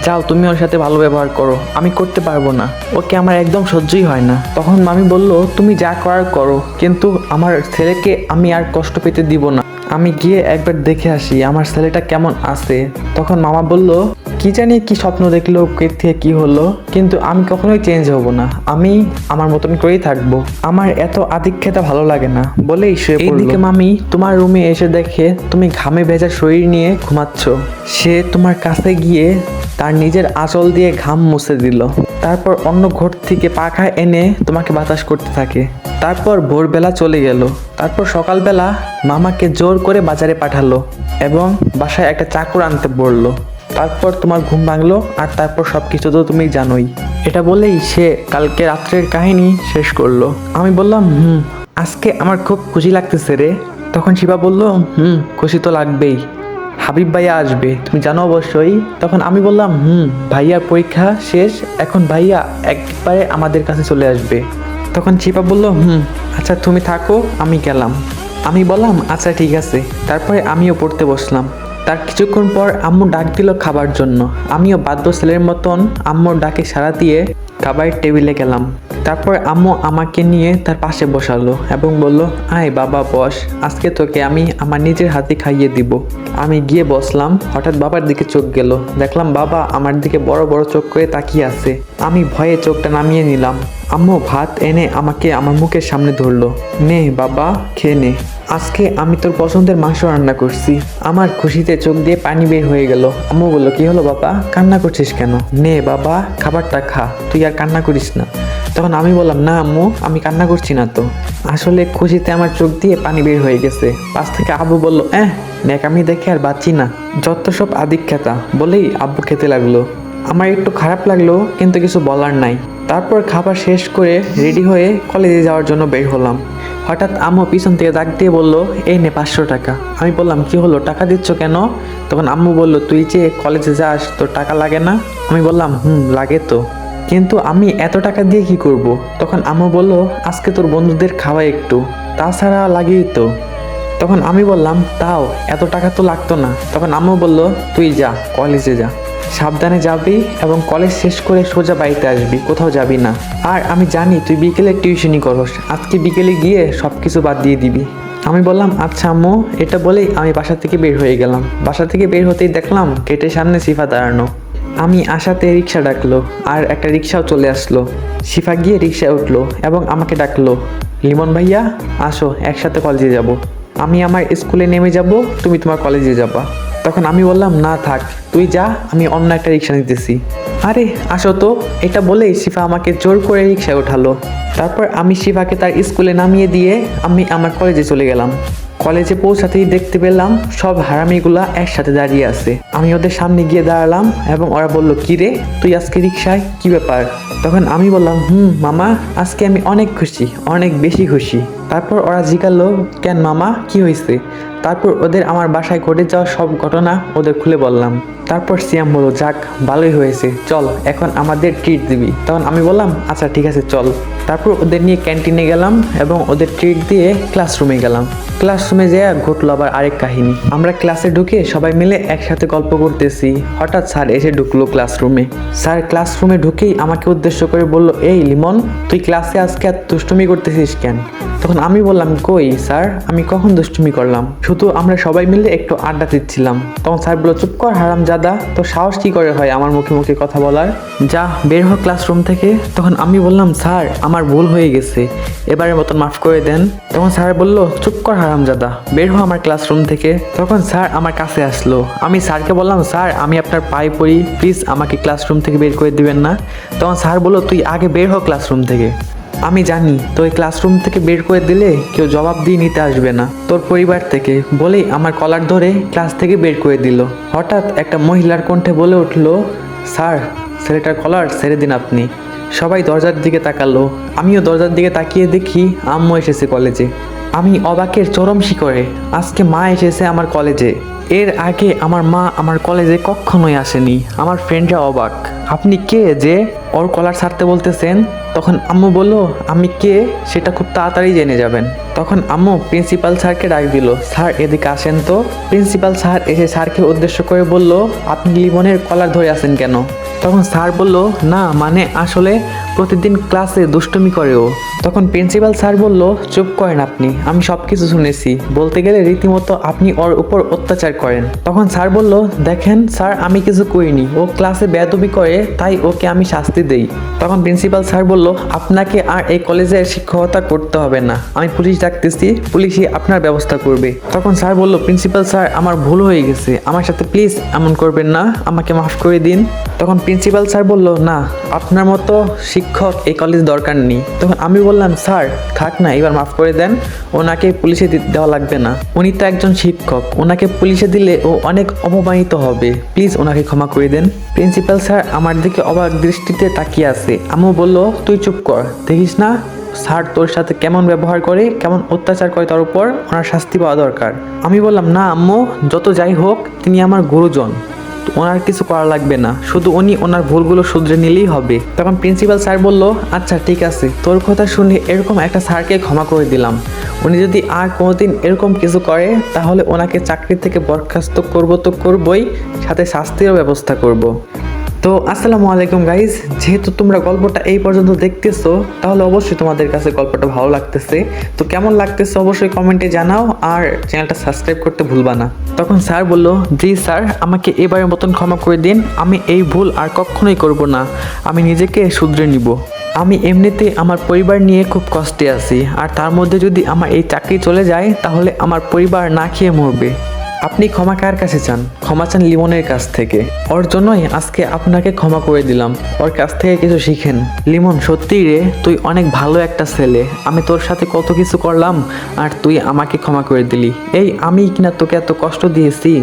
যাও তুমি ওর সাথে ভালো ব্যবহার করো, আমি করতে পারবো না, ওকে আমার একদম সহ্যই হয় না। তখন মামি বলল, তুমি যা করার করো, কিন্তু আমার ছেলেকে আমি আর কষ্ট পেতে দিব না, আমি গিয়ে একবার দেখে আসি আমার ছেলেটা কেমন আছে। তখন মামা বলল, কি জানি কি স্বপ্ন দেখলো, কে থেকে কি হলো, কিন্তু আমি কখনোই চেঞ্জ হব না, আমি আমার মতন করেই থাকবো, আমার এত আধিক্যতা ভালো লাগে না, বলেই শুয়ে পড়ল। এইদিকে মামি তোমার রুমে এসে দেখে তুমি ঘামে ভেজা শরীর নিয়ে ঘুমাচ্ছ। সে তোমার কাছে গিয়ে তার নিজের আঁচল দিয়ে ঘাম মুছে দিল, তারপর অন্য ঘর থেকে পাখা এনে তোমাকে বাতাস করতে থাকে। তারপর ভোরবেলা চলে গেল। তারপর সকালবেলা মামাকে জোর করে বাজারে পাঠালো এবং বাসায় একটা চাকর আনতে বললো। তারপর তোমার ঘুম ভাঙলো, আর তারপর সব কিছু তো তুমি জানোই। এটা বলেই সে কালকে রাত্রের কাহিনী শেষ করলো। আমি বললাম, আজকে আমার খুব খুশি লাগতেছে রে। তখন শিবা বলল, খুশি তো লাগবেই, হাবিব ভাইয়া আসবে, তুমি জানো অবশ্যই। তখন আমি বললাম, ভাইয়ার পরীক্ষা শেষ, এখন ভাইয়া একবারে আমাদের কাছে চলে আসবে। তখন শিবা বলল, আচ্ছা তুমি থাকো, আমি গেলাম। আমি বললাম, আচ্ছা ঠিক আছে। তারপরে আমিও পড়তে বসলাম। তার কিছুক্ষণ পর আম্মু ডাক দিল খাবার জন্য। আমিও বাধ্য ছেলের মতন আম্মুর ডাকে সাড়া দিয়ে খাবারের টেবিলে গেলাম। তারপর আম্মু আমাকে নিয়ে তার পাশে বসালো এবং বলল, আয় বাবা বস, আজকে তোকে আমি আমার নিজের হাতে খাইয়ে দিব। আমি গিয়ে বসলাম। হঠাৎ বাবার দিকে চোখ গেল, দেখলাম বাবা আমার দিকে বড় বড় চোখ করে তাকিয়ে আছে। আমি ভয়ে চোখটা নামিয়ে নিলাম। আম্মু ভাত এনে আমাকে আমার মুখের সামনে ধরলো, নে বাবা খেয়ে নে, আজকে আমি তোর পছন্দের মাংস রান্না করছি। আমার খুশিতে চোখ দিয়ে পানি বের হয়ে গেল। আম্মু বললো, কি হলো বাবা, কান্না করছিস কেন? নে বাবা খাবারটা খা, তুই আর কান্না করিস না। তখন আমি বললাম, না আম্মু, আমি কান্না করছি না তো, আসলে খুশিতে আমার চোখ দিয়ে পানি বের হয়ে গেছে। পাশ থেকে আব্বু বলল, ন্যাকামি দেখে আর বাঁচি না, যত সব আদিক্ষেতা, বলেই আব্বু খেতে লাগলো। আমার একটু খারাপ লাগলো, কিন্তু কিছু বলার নাই। তারপর খাবার শেষ করে রেডি হয়ে কলেজে যাওয়ার জন্য বের হলাম। হঠাৎ আম্মু পিছন থেকে ডাক দিয়ে বলল, এই নে 500 টাকা। আমি বললাম, কি হলো, টাকা দিচ্ছ কেন? তখন আম্মু বলল, তুই যে কলেজে যাস, তোর টাকা লাগে না? আমি বললাম, লাগে তো, কিন্তু আমি এত টাকা দিয়ে কি করব? তখন আম্মু বলল, আজকে তোর বন্ধুদের খাওয়াই একটু, তাছাড়া লাগেই তো। তখন আমি বললাম, তাও এত টাকা তো লাগতো না। তখন আম্মু বলল, তুই যা, কলেজে যা, সাবধানে যাবি এবং কলেজ শেষ করে সোজা বাড়িতে আসবি, কোথাও যাবি না। আর আমি জানি তুই বিকেলে টিউশনি করস, আজকে বিকেলে গিয়ে সব কিছু বাদ দিয়ে দিবি। আমি বললাম, আচ্ছা আম্মু। এটা বলেই আমি বাসা থেকে বের হয়ে গেলাম। বাসা থেকে বের হতেই দেখলাম গেটের সামনে শিফা দাঁড়ানো। আমি আসাতে রিক্সা ডাকলো, আর একটা রিক্সাও চলে আসলো। শিফা গিয়ে রিক্সায় উঠলো এবং আমাকে ডাকলো, লিমন ভাইয়া আসো, একসাথে কলেজে যাব। আমি আমার স্কুলে নেমে যাব, তুমি তোমার কলেজে যাবা। তখন আমি বললাম, না থাক, তুই যা, আমি অন্য একটা রিক্সা নিতেছি। আরে আসো তো, এটা বলেই শিফা আমাকে জোর করে রিক্সায় ওঠালো। তারপর আমি শিফাকে তার স্কুলে নামিয়ে দিয়ে আমি আমার কলেজে চলে গেলাম। কলেজে পৌঁছাতেই দেখতে পেলাম সব হারামিগুলা একসাথে দাঁড়িয়ে আছে। আমি ওদের সামনে গিয়ে দাঁড়ালাম এবং ওরা বলল, কি রে তুই আজকে রিক্সায়, কি ব্যাপার? তখন আমি বললাম, মামা, আজকে আমি অনেক খুশি, অনেক বেশি খুশি। তারপর ওরা জিজ্ঞাসা, কেন মামা, কি হয়েছে? তারপর ওদের আমার বাসায় ঘটে যাওয়া সব ঘটনা ওদের খুলে বললাম। তারপর সিয়াম বলল, যাক ভালোই হয়েছে, চল এখন আমাদের ট্রিট দিবি। তখন আমি বললাম, আচ্ছা ঠিক আছে চল। তারপর ওদের নিয়ে ক্যান্টিনে গেলাম এবং ওদের ট্রিট দিয়ে ক্লাসরুমে গেলাম। ক্লাসরুমে যেয়ে ঘটলো আবার আরেক কাহিনী। আমরা ক্লাসে ঢুকে সবাই মিলে একসাথে গল্প করতেছি, হঠাৎ স্যার এসে ঢুকলো ক্লাসরুমে। স্যার ক্লাসরুমে ঢুকেই আমাকে উদ্দেশ্য করে বলল, এই লিমন, তুই ক্লাসে আজকে এত দুষ্টুমি করতেছিস কেন? তখন আমি বললাম, কই স্যার, আমি কখন দুষ্টুমি করলাম, শুধু আমরা সবাই মিলে একটু আড্ডা দিচ্ছিলাম। তখন স্যার বলল, চুপ কর হারামজাদা, তো সাহস কি করে হয় আমার মুখে মুখে কথা বলার, যা বের হ ক্লাসরুম থেকে। তখন আমি বললাম, স্যার আমার ভুল হয়ে গেছে, এবারের মতন মাফ করে দেন। তখন স্যার বলল, চুপ কর হারামজাদা, বের হ আমার ক্লাসরুম থেকে। তখন স্যার আমার কাছে আসলো। আমি স্যারকে বললাম, স্যার আমি আপনার পায়ে পড়ি, প্লিজ আমাকে ক্লাসরুম থেকে বের করে দিবেন না। তখন স্যার বলল, তুই আগে বের হ ক্লাসরুম থেকে। আমি জানি তো এই ক্লাসরুম থেকে বের করে দিলে কেউ জবাব দিয়ে নিতে আসবে না তোর পরিবার থেকে, বলেই আমার কলার ধরে ক্লাস থেকে বের করে দিল। হঠাৎ একটা মহিলার কণ্ঠে বলে উঠল, স্যার ছেলেটার কলার ছেড়ে দিন আপনি। সবাই দরজার দিকে তাকালো। আমিও দরজার দিকে তাকিয়ে দেখি আম্মু এসেছে কলেজে। আমি অবাকের চরম শিখরে, আজকে মা এসেছে আমার কলেজে। এর আগে আমার মা আমার কলেজে কখনোই আসেনি। আমার ফ্রেন্ডরা অবাক, আপনি কে যে ওর কলার ছাড়তে বলতেছেন? তখন আম্মু বলল, আমি কে সেটা খুব তাড়াতাড়ি জেনে যাবেন। তখন আম্মু প্রিন্সিপাল স্যারকে ডাক দিল, স্যার এদিকে আসেন তো। প্রিন্সিপাল স্যার এসে স্যারকে উদ্দেশ্য করে বলল, আপনি লিমনের কলার ধরে আছেন কেন? তখন স্যার বলল, না মানে আসলে প্রতিদিন ক্লাসে দুষ্টুমি করে ও। তখন প্রিন্সিপাল স্যার বলল, চুপ করেন আপনি, আমি সব কিছু শুনেছি, বলতে গেলে রীতিমতো আপনি ওর উপর অত্যাচার করেন। তখন স্যার বলল, দেখেন স্যার আমি কিছু করিনি, ও ক্লাসে বেয়াদবি করে তাই ওকে আমি শাস্তি দেই। তখন প্রিন্সিপাল স্যার বলল, আপনাকে আর এই কলেজে শিক্ষকতা করতে হবে না, আমি পুলিশ ডাকতেছি, পুলিশই আপনার ব্যবস্থা করবে। তখন স্যার বলল, প্রিন্সিপাল স্যার আমার ভুল হয়ে গেছে, আমার সাথে প্লিজ এমন করবেন না, আমাকে মাফ করে দিন। তখন প্রিন্সিপাল স্যার বলল, না আপনার মতো শিক্ষক এই কলেজ দরকার নেই। তখন আমি বললাম, স্যার থাক না, এবার মাফ করে দেন, ওনাকে পুলিশে দেওয়া লাগবে না, উনি তো একজন শিক্ষক, ওনাকে পুলিশে দিলে ও অনেক অপমানিত হবে, প্লিজ ওনাকে ক্ষমা করে দেন। প্রিন্সিপাল স্যার আমার দিকে অবাক দৃষ্টিতে তাকিয়ে আছে। আম্মু বলল, তুই চুপ কর, দেখিস না স্যার তোর সাথে কেমন ব্যবহার করে, কেমন অত্যাচার করে, তার উপর ওনার শাস্তি পাওয়া দরকার। আমি বললাম, না আম্মু, যত যাই হোক তিনি আমার গুরুজন, ওনার কিছু করা লাগবে না, শুধু উনি ওনার ভুলগুলো শুধরে নিলেই হবে। তখন প্রিন্সিপাল স্যার বলল, আচ্ছা ঠিক আছে, তোর কথা শুনে এরকম একটা স্যারকে ক্ষমা করে দিলাম, উনি যদি আর কোনোদিন এরকম কিছু করে তাহলে ওনাকে চাকরি থেকে বরখাস্ত করব তো করবই, সাথে শাস্তিরও ব্যবস্থা করব। তো আসসালামু আলাইকুম গাইজ, যেহেতু তোমরা গল্পটা এই পর্যন্ত দেখতেছো তাহলে অবশ্যই তোমাদের কাছে গল্পটা ভালো লাগতেছে। তো কেমন লাগতেছে অবশ্যই কমেন্টে জানাও, আর চ্যানেলটা সাবস্ক্রাইব করতে ভুলবা না। তখন স্যার বলল, জি স্যার, আমাকে এবারের মতন ক্ষমা করে দিন, আমি এই ভুল আর কখনোই করব না, আমি নিজেকে শুধরে নিব। আমি এমনিতে আমার পরিবার নিয়ে খুব কষ্টে আছি, আর তার মধ্যে যদি আমার এই চাকরি চলে যায় তাহলে আমার পরিবার না খেয়ে মরবে। আপনি ক্ষমা কার কাছে চান? ক্ষমা চান লিমনের কাছ থেকে। ওর জন্যই আজকে আপনাকে ক্ষমা করে দিলাম, ওর কাছ থেকে কিছু শিখেন। লিমন সত্যিই রে, তুই অনেক ভালো একটা ছেলে, আমি তোর সাথে কত কিছু করলাম আর তুই আমাকে ক্ষমা করে দিলি। এই আমি কিনা তোকে এত কষ্ট দিয়েছি,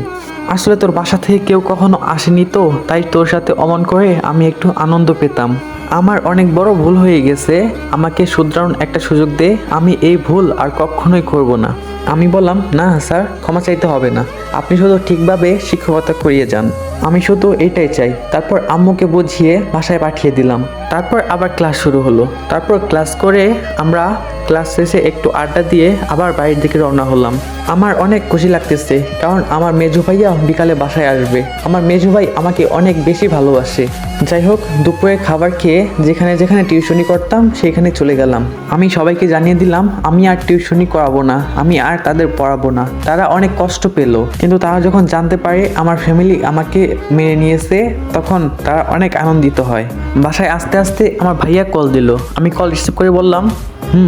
আসলে তোর বাসা থেকে কেউ কখনো আসেনি তো, তাই তোর সাথে অমন করে আমি একটু আনন্দ পেতাম। আমার অনেক বড় ভুল হয়ে গেছে, আমাকে শুধরানোর একটা সুযোগ দে, আমি এই ভুল আর কখনোই করব না। আমি বললাম, না স্যার, ক্ষমা চাইতে হবে না, আপনি শুধু ঠিকভাবে শিক্ষকতা করিয়ে যান, আমি শুধু এটাই চাই। তারপর আম্মুকে বুঝিয়ে বাসায় পাঠিয়ে দিলাম। তারপর আবার ক্লাস শুরু হলো। তারপর ক্লাস করে আমরা ক্লাস শেষে একটু আড্ডা দিয়ে আবার বাড়ির দিকে রওনা হলাম। আমার অনেক খুশি লাগতেছে, কারণ আমার মেজো ভাইয়া বিকালে বাসায় আসবে। আমার মেজো ভাই আমাকে অনেক বেশি ভালোবাসে। যাই হোক, দুপুরে খাবার খেয়ে যেখানে যেখানে টিউশনি করতাম সেখানে চলে গেলাম। আমি সবাইকে জানিয়ে দিলাম আমি আর টিউশনি করাবো না, আমি আর তাদের পড়াবো না। তারা অনেক কষ্ট পেল, কিন্তু তারা যখন জানতে পারে আমার ফ্যামিলি আমাকে মেনে নিয়েছে তখন তারা অনেক আনন্দিত হয়। বাসায় আস্তে আস্তে আমার ভাইয়া কল দিল। আমি কল রিসিভ করে বললাম,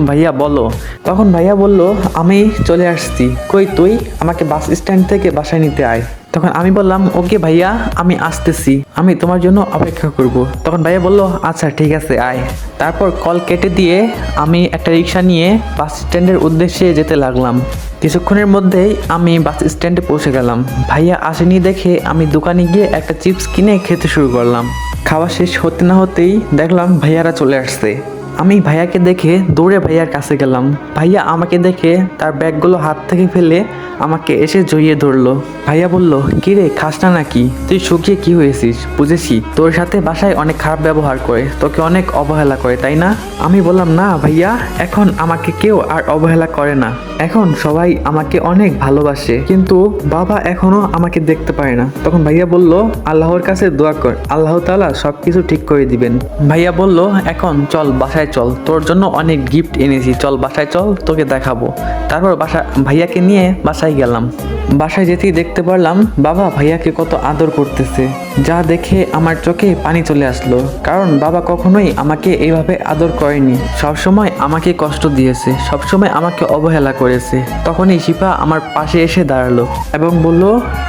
ভাইয়া বলো। তখন ভাইয়া বলল, আমি চলে আসছি। কই তুই? আমাকে বাস স্ট্যান্ড থেকে বাসায় নিতে আয়। তখন আমি বললাম, ওকে ভাইয়া, আমি আসতেছি, আমি তোমার জন্য অপেক্ষা করব। তখন ভাইয়া বলল, আচ্ছা ঠিক আছে আয়। তারপর কল কেটে দিয়ে আমি একটা রিক্সা নিয়ে বাস স্ট্যান্ডের উদ্দেশ্যে যেতে লাগলাম। কিছুক্ষণের মধ্যেই আমি বাস স্ট্যান্ডে পৌঁছে গেলাম। ভাইয়া আসেনি দেখে আমি দোকানে গিয়ে একটা চিপস কিনে খেতে শুরু করলাম। খাওয়া শেষ হতে না হতেই দেখলাম ভাইয়ারা চলে আসছে। আমি ভাইয়াকে দেখে দৌড়ে ভাইয়ার কাছে গেলাম। ভাইয়া আমাকে দেখে তার ব্যাগগুলো হাত থেকে ফেলে আমাকে এসে জড়িয়ে ধরলো। ভাইয়া বলল, কিরে খাস না নাকি? তুই শুকিয়ে কি হয়েছিস? বুঝেছি, তোর সাথে বাসায় অনেক খারাপ ব্যবহার করে, তোকে অনেক অবহেলা করে, তাই না? আমি বললাম, না ভাইয়া, এখন আমাকে কেউ আর অবহেলা করে না, এখন সবাই আমাকে অনেক ভালোবাসে, কিন্তু বাবা এখনো আমাকে দেখতে পারে না। তখন ভাইয়া বলল, আল্লাহর কাছে দোয়া কর, আল্লাহ তাআলা সবকিছু ঠিক করে দিবেন। ভাইয়া বলল, এখন চল বাসায় চল, তোর জন্য অনেক গিফট এনেছি, চল বাসায় চল, তোকে দেখাবো। তারপর ভাইয়াকে নিয়ে বাসায় গেলাম। বাসায় যেতেই দেখতে পারলাম বাবা ভাইয়াকে কত আদর করতেছে, যা দেখে আমার চোখে পানি চলে আসলো। কারণ বাবা কখনোই আমাকে এইভাবে আদর করেনি, সবসময় আমাকে কষ্ট দিয়েছে, সবসময় আমাকে অবহেলা করেছে। তখনই শিপা আমার পাশে এসে দাঁড়ালো এবং বলল,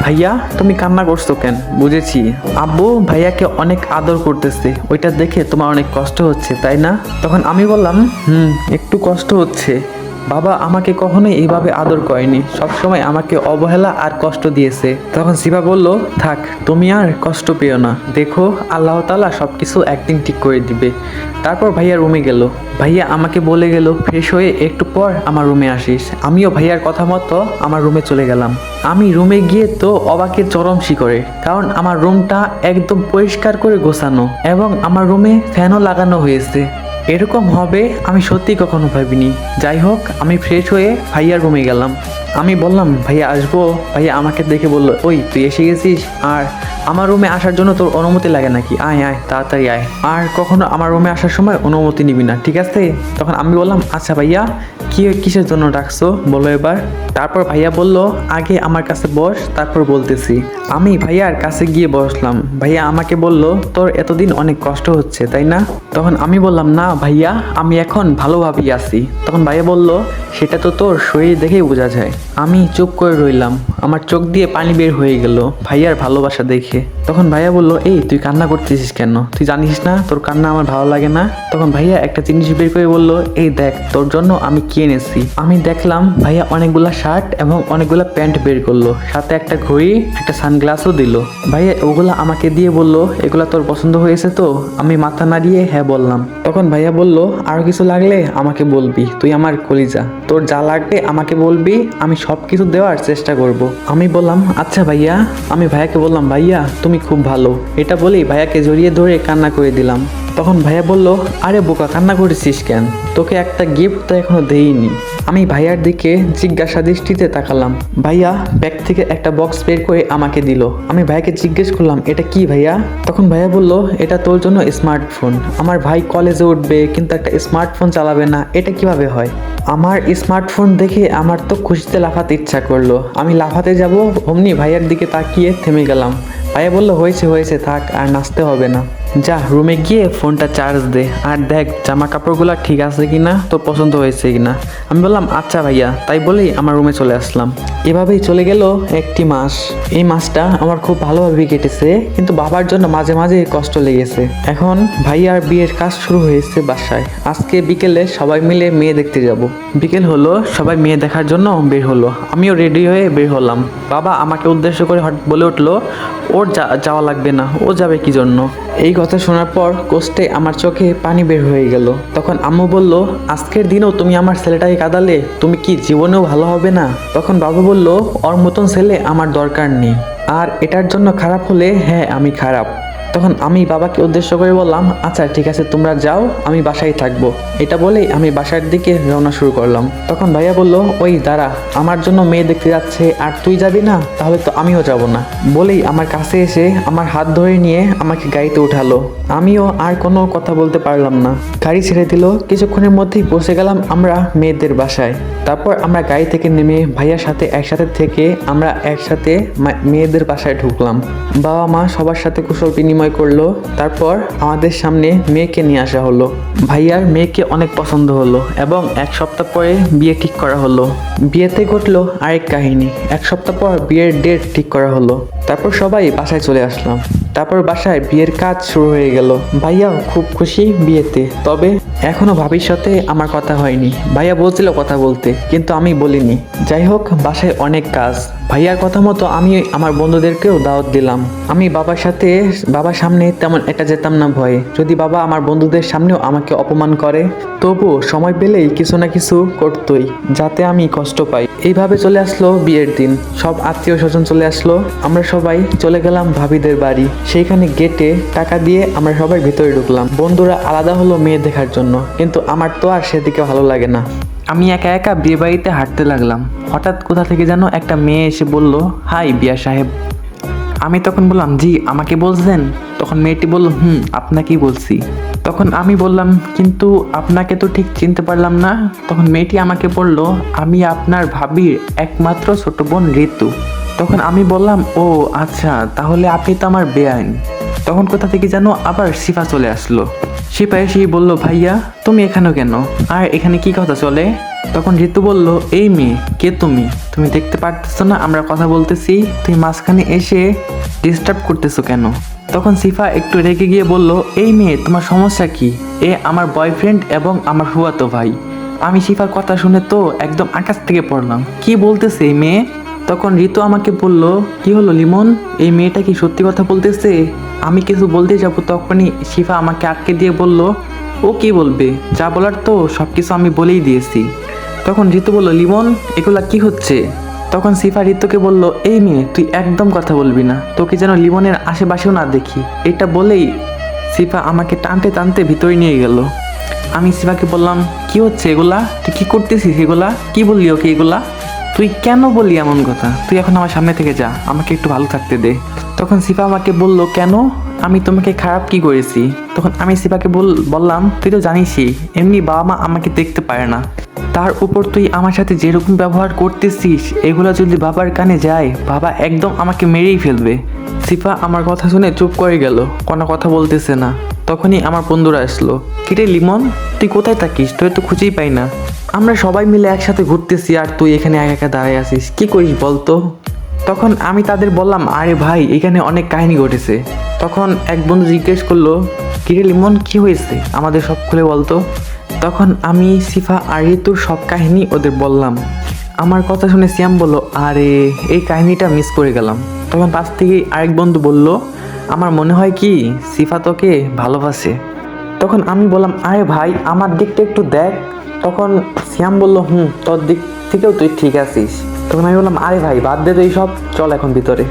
ভাইয়া তুমি কান্না করছো কেন? বুঝেছি, আব্বু ভাইয়াকে অনেক আদর করতেছে, ওইটা দেখে তোমার অনেক কষ্ট হচ্ছে, তাই না? তখন আমি বললাম, একটু কষ্ট হচ্ছে। বাবা আমাকে কখনোই এইভাবে আদর করেনি, সবসময় আমাকে অবহেলা আর কষ্ট দিয়েছে। তখন শিবা বলল, থাক তুমি আর কষ্ট পেও না, দেখো আল্লাহ তাআলা সবকিছু একদিন ঠিক করে দিবে। তারপর ভাইয়া রুমে গেল। ভাইয়া আমাকে বলে গেল, ফ্রেশ হয়ে একটু পর আমার রুমে আসিস। আমিও ভাইয়ার কথা মতো আমার রুমে চলে গেলাম। আমি রুমে গিয়ে তো অবাকের চরম শিখরে, কারণ আমার রুমটা একদম পরিষ্কার করে গোছানো এবং আমার রুমে ফ্যানও লাগানো হয়েছে। এরকম হবে আমি সত্যি কখনো ভাবিনি। যাই হোক, আমি ফ্রেশ হয়ে ভাইয়ার রুমে গেলাম। আমি বললাম, ভাইয়া আসবো? ভাইয়া আমাকে দেখে বলল, ওই তুই এসে গেছিস, আর আমার রুমে আসার জন্য তোর অনুমতি লাগে নাকি? আয় আয় তাড়াতাড়ি আয়, আর কখনো আমার রুমে আসার সময় অনুমতি নিবি না, ঠিক আছে? তখন আমি বললাম, আচ্ছা ভাইয়া, কিসের জন্য ডাকছো বলো এবার। তারপর ভাইয়া বলল, আগে আমার কাছে বস, তারপর বলতেছি। আমি ভাইয়ার কাছে গিয়ে বসলাম। ভাইয়া আমাকে বলল, তোর এতদিন অনেক কষ্ট হচ্ছে তাই না? তখন আমি বললাম, না ভাইয়া, আমি এখন ভালোভাবেই আছি। তখন ভাইয়া বলল, সেটা তো তোর শরীর দেখেই বোঝা যায়। আমি চুপ করে রইলাম, আমার চোখ দিয়ে পানি বের হয়ে গেল ভাইয়ার ভালোবাসা দেখে। তখন ভাইয়া বলল, এই তুই কান্না করতেছিস কেন? তুই জানিস না তোর কান্না আমার ভালো লাগে না? তখন ভাইয়া একটা জিনিস বের করে বলল, এই দেখ তোর জন্য আমি কি এনেছি। আমি দেখলাম ভাইয়া অনেকগুলা শার্ট এবং অনেকগুলা প্যান্ট বের করলো, সাথে একটা ঘড়ি, একটা সানগ্লাসও দিল। ভাইয়া ওগুলা আমাকে দিয়ে বলল, এগুলা তোর পছন্দ হয়েছে তো? আমি মাথা নাড়িয়ে হ্যাঁ বললাম। তখন ভাইয়া বলল, আরো কিছু লাগলে আমাকে বলবি, তুই আমার কলিজা, তোর যা লাগবে আমাকে বলবি, আমি সব কিছু দেওয়ার চেষ্টা করব। আমি বললাম, আচ্ছা ভাইয়া। আমি ভাইয়াকে বললাম, ভাইয়া তুমি খুব ভালো, এটা বলেই ভাইয়াকে জড়িয়ে ধরে কান্না করে দিলাম। তখন ভাইয়া বলল, আরে বোকা, কান্না করেছিস কেন? তোকে একটা গিফট তো এখনো দেইনি। আমি ভাইয়ার দিকে জিজ্ঞাসা দৃষ্টিতে তাকালাম। ভাইয়া ব্যাগ থেকে একটা বক্স বের করে আমাকে দিল। আমি ভাইয়াকে জিজ্ঞেস করলাম, এটা কি ভাইয়া? তখন ভাইয়া বলল, এটা তোর জন্য স্মার্টফোন। আমার ভাই কলেজে উঠবে কিন্তু একটা স্মার্টফোন চালাবে না, এটা কিভাবে হয়? আমার স্মার্টফোন দেখে আমার তো খুশিতে লাফাতে ইচ্ছা করলো। আমি লাফাতে যাব, অমনি ভাইয়ার দিকে তাকিয়ে থেমে গেলাম। ভাইয়া বলল, হয়েছে হয়েছে, থাক আর নাচতে হবে না, যা রুমে গিয়ে ফোনটা চার্জ দে, আর দেখ জামা কাপড়গুলো ঠিক আছে কিনা, তোর পছন্দ হয়েছে কিনা। আমি বললাম, আচ্ছা ভাইয়া। তাই বলেই আমার রুমে চলে আসলাম। এভাবেই চলে গেল একটি মাস। এই মাসটা আমার খুব ভালোভাবে কেটেছে, কিন্তু বাবার জন্য মাঝে মাঝে কষ্ট লেগেছে। এখন ভাইয়ার বিয়ের কাজ শুরু হয়েছে বাসায়। আজকে বিকেলে সবাই মিলে মেয়ে দেখতে যাব। বিকেল হলো, সবাই মেয়ে দেখার জন্য বের হলো। আমিও রেডি হয়ে বের হলাম। বাবা আমাকে উদ্দেশ্য করে হঠাৎ বলে উঠলো, ওর যাওয়া লাগবে না, ও যাবে কি জন্য? এই কথা শোনার পর কষ্টে আমার চোখে পানি বের হয়ে গেল। তখন আম্মু বলল, আজকের দিনও তুমি আমার ছেলেটাকে কাঁদালে, তুমি কি জীবনেও ভালো হবে না? তখন বাবা বলল, ওর মতন ছেলে আমার দরকার নেই, আর এটার জন্য খারাপ হলে হ্যাঁ আমি খারাপ। তখন আমি বাবাকে উদ্দেশ্য করে বললাম, আচ্ছা ঠিক আছে তোমরা যাও, আমি বাসায় থাকবো। এটা বলেই আমি বাসার দিকে রওনা শুরু করলাম। তখন ভাইয়া বলল, ওই দাঁড়া, আমার জন্য মেয়ে দেখতে যাচ্ছে আর তুই যাবি না? তাহলে তো আমিও যাব না। বলেই আমার কাছে এসে আমার হাত ধরে নিয়ে আমাকে গাড়িতে উঠালো। আমিও আর কোনো কথা বলতে পারলাম না, গাড়ি ছেড়ে দিল। কিছুক্ষণের মধ্যেই পৌঁছে গেলাম আমরা মেয়েদের বাসায়। তারপর আমরা গাড়ি থেকে নেমে ভাইয়ার সাথে একসাথে থেকে আমরা একসাথে মেয়েদের বাসায় ঢুকলাম। বাবা মা সবার সাথে কুশল বিনিময় করলো। তারপর আমাদের সামনে মেয়েকে নিয়ে আসা হলো। ভাইয়ার মেয়েকে অনেক পছন্দ হলো এবং এক সপ্তাহ পরে বিয়ে ঠিক করা হলো। বিয়েতে ঘটলো আরেক কাহিনী। এক সপ্তাহ পর বিয়ের ডেট ঠিক করা হলো। তারপর সবাই বাসায় চলে আসলাম। তারপর বাসায় বিয়ের কাজ শুরু হয়ে গেল। ভাইয়াও খুব খুশি বিয়েতে, তবে এখনো ভাবির সাথে আমার কথা হয়নি। ভাইয়া বলছিল কথা বলতে, কিন্তু আমি বলিনি। যাই হোক, বাসায় অনেক কাজ। ভাইয়ার কথা মতো আমি আমার বন্ধুদেরকেও দাওয়াত দিলাম। আমি বাবার সামনে তেমন একটা যেতাম না ভয়ে, যদি বাবা আমার বন্ধুদের সামনেও আমাকে অপমান করে, তবুও সময় পেলেই কিছু না কিছু করতই, যাতে আমি কষ্ট পাই। এইভাবে চলে আসলো বিয়ের দিন। সব আত্মীয় স্বজন চলে আসলো। আমরা সবাই চলে গেলাম ভাবিদের বাড়ি। সেইখানে গেটে টাকা দিয়ে আমরা সবাই ভিতরে ঢুকলাম। বন্ধুরা আলাদা হলো মেয়ে দেখার জন্য, কিন্তু আমার তো আর সেদিকে ভালো লাগে না। আমি একা একা বিয়ে বাড়িতে হাঁটতে লাগলাম। হঠাৎ কোথা থেকে যেন একটা মেয়ে এসে বলল, হাই বিয়া সাহেব। আমি তখন বললাম, জি আমাকে বলছেন? তখন মেয়েটি বলল, আপনাকেই বলছি। তখন আমি বললাম, কিন্তু আপনাকে তো ঠিক চিনতে পারলাম না। তখন মেয়েটি আমাকে বলল, আমি আপনার ভাবির একমাত্র ছোট বোন ঋতু। তখন আমি বললাম, ও আচ্ছা, তাহলে আপনি তো আমার বেআইন। তখন কোথা থেকে যেন আবার শিফা চলে আসলো। শিফা এসেই বলল, ভাইয়া তুমি এখানে কেন, আর এখানে কি কথা চলে? তখন ঋতু বলল, এই মেয়ে কে তুমি? তুমি দেখতে পারতেছো না আমরা কথা বলতেছি? তুমি মাঝখানে এসে ডিস্টার্ব করতেছো কেন? তখন শিফা একটু রেগে গিয়ে বলল, এই মেয়ে তোমার সমস্যা কি? এ আমার বয়ফ্রেন্ড এবং আমার ফুফাতো ভাই। আমি শিফার কথা শুনে তো একদম আকাশ থেকে পড়লাম, কি বলতেছে এই মেয়ে? তখন ঋতু আমাকে বলল, কি হলো লিমন, এই মেয়েটা কি সত্যি কথা বলতেছে? আমি কিছু বলতে যাব, তখনই শিফা আমাকে আটকে দিয়ে বলল, ও কি বলবে, যা বলার তো সব কিছু আমি বলেই দিয়েছি। তখন ঋতু বলল, লিমন এগুলা কি হচ্ছে? তখন শিফা ঋতুকে বলল, এই মেয়ে তুই একদম কথা বলবি না, তোকে যেন লিমনের আশেপাশেও না দেখি। এটা বলেই শিফা আমাকে টানতে টানতে ভিতরে নিয়ে গেল। আমি শিফাকে বললাম, কি হচ্ছে এগুলা? তুই কি করতেছিস এগুলা? কি বললি ওকে এগুলা? তুই কেন বললি এমন কথা? তুই এখন আমার সামনে থেকে যা, আমাকে একটু ভালো থাকতে দে। তখন শিফা আমাকে বলল, কেন, আমি তোমাকে খারাপ কি করেছি? তখন আমি শিফাকে বললাম, তুই তো জানিসই এমনি বাবা মা আমাকে দেখতে পারে না, তার উপর তুই আমার সাথে যেরকম ব্যবহার করতেছিস, এগুলো যদি বাবার কানে যায়, বাবা একদম আমাকে মেরেই ফেলবে। শিফা আমার কথা শুনে চুপ করে গেল, কোনো কথা বলতেছে না। তখনই আমার বন্ধুরা আসলো। কিরে লিমন, তুই কোথায় থাকিস? তুই তো খুঁজেই পাই না। আমরা সবাই মিলে একসাথে ঘুরতেছি, আর তুই এখানে একা একা দাঁড়ায় আছিস, কি করিস বলতো? তখন আমি তাদের বললাম, আরে ভাই এখানে অনেক কাহিনী ঘটেছে। তখন এক বন্ধু জিজ্ঞেস করলো, কিরে লিমন কি হয়েছে, আমাদের সব খুলে বলতো। তখন আমি শিফা আর ঋতুর সব কাহিনী ওদের বললাম। আমার কথা শুনে সিয়াম বলল, আরে এই কাহিনীটা মিস করে গেলাম। তখন পাশ থেকে আরেক বন্ধু বলল, আমার মনে হয় কি শিফা তোকে ভালোবাসে। তখন আমি বললাম, আরে ভাই আমার দিকটা একটু দেখ। তখন সিয়াম বলল, তোর দিক থেকেও তুই ঠিক আছিস। তখন আমি বললাম, আরে ভাই বাদ দে তো এইসব, চল এখন ভিতরে।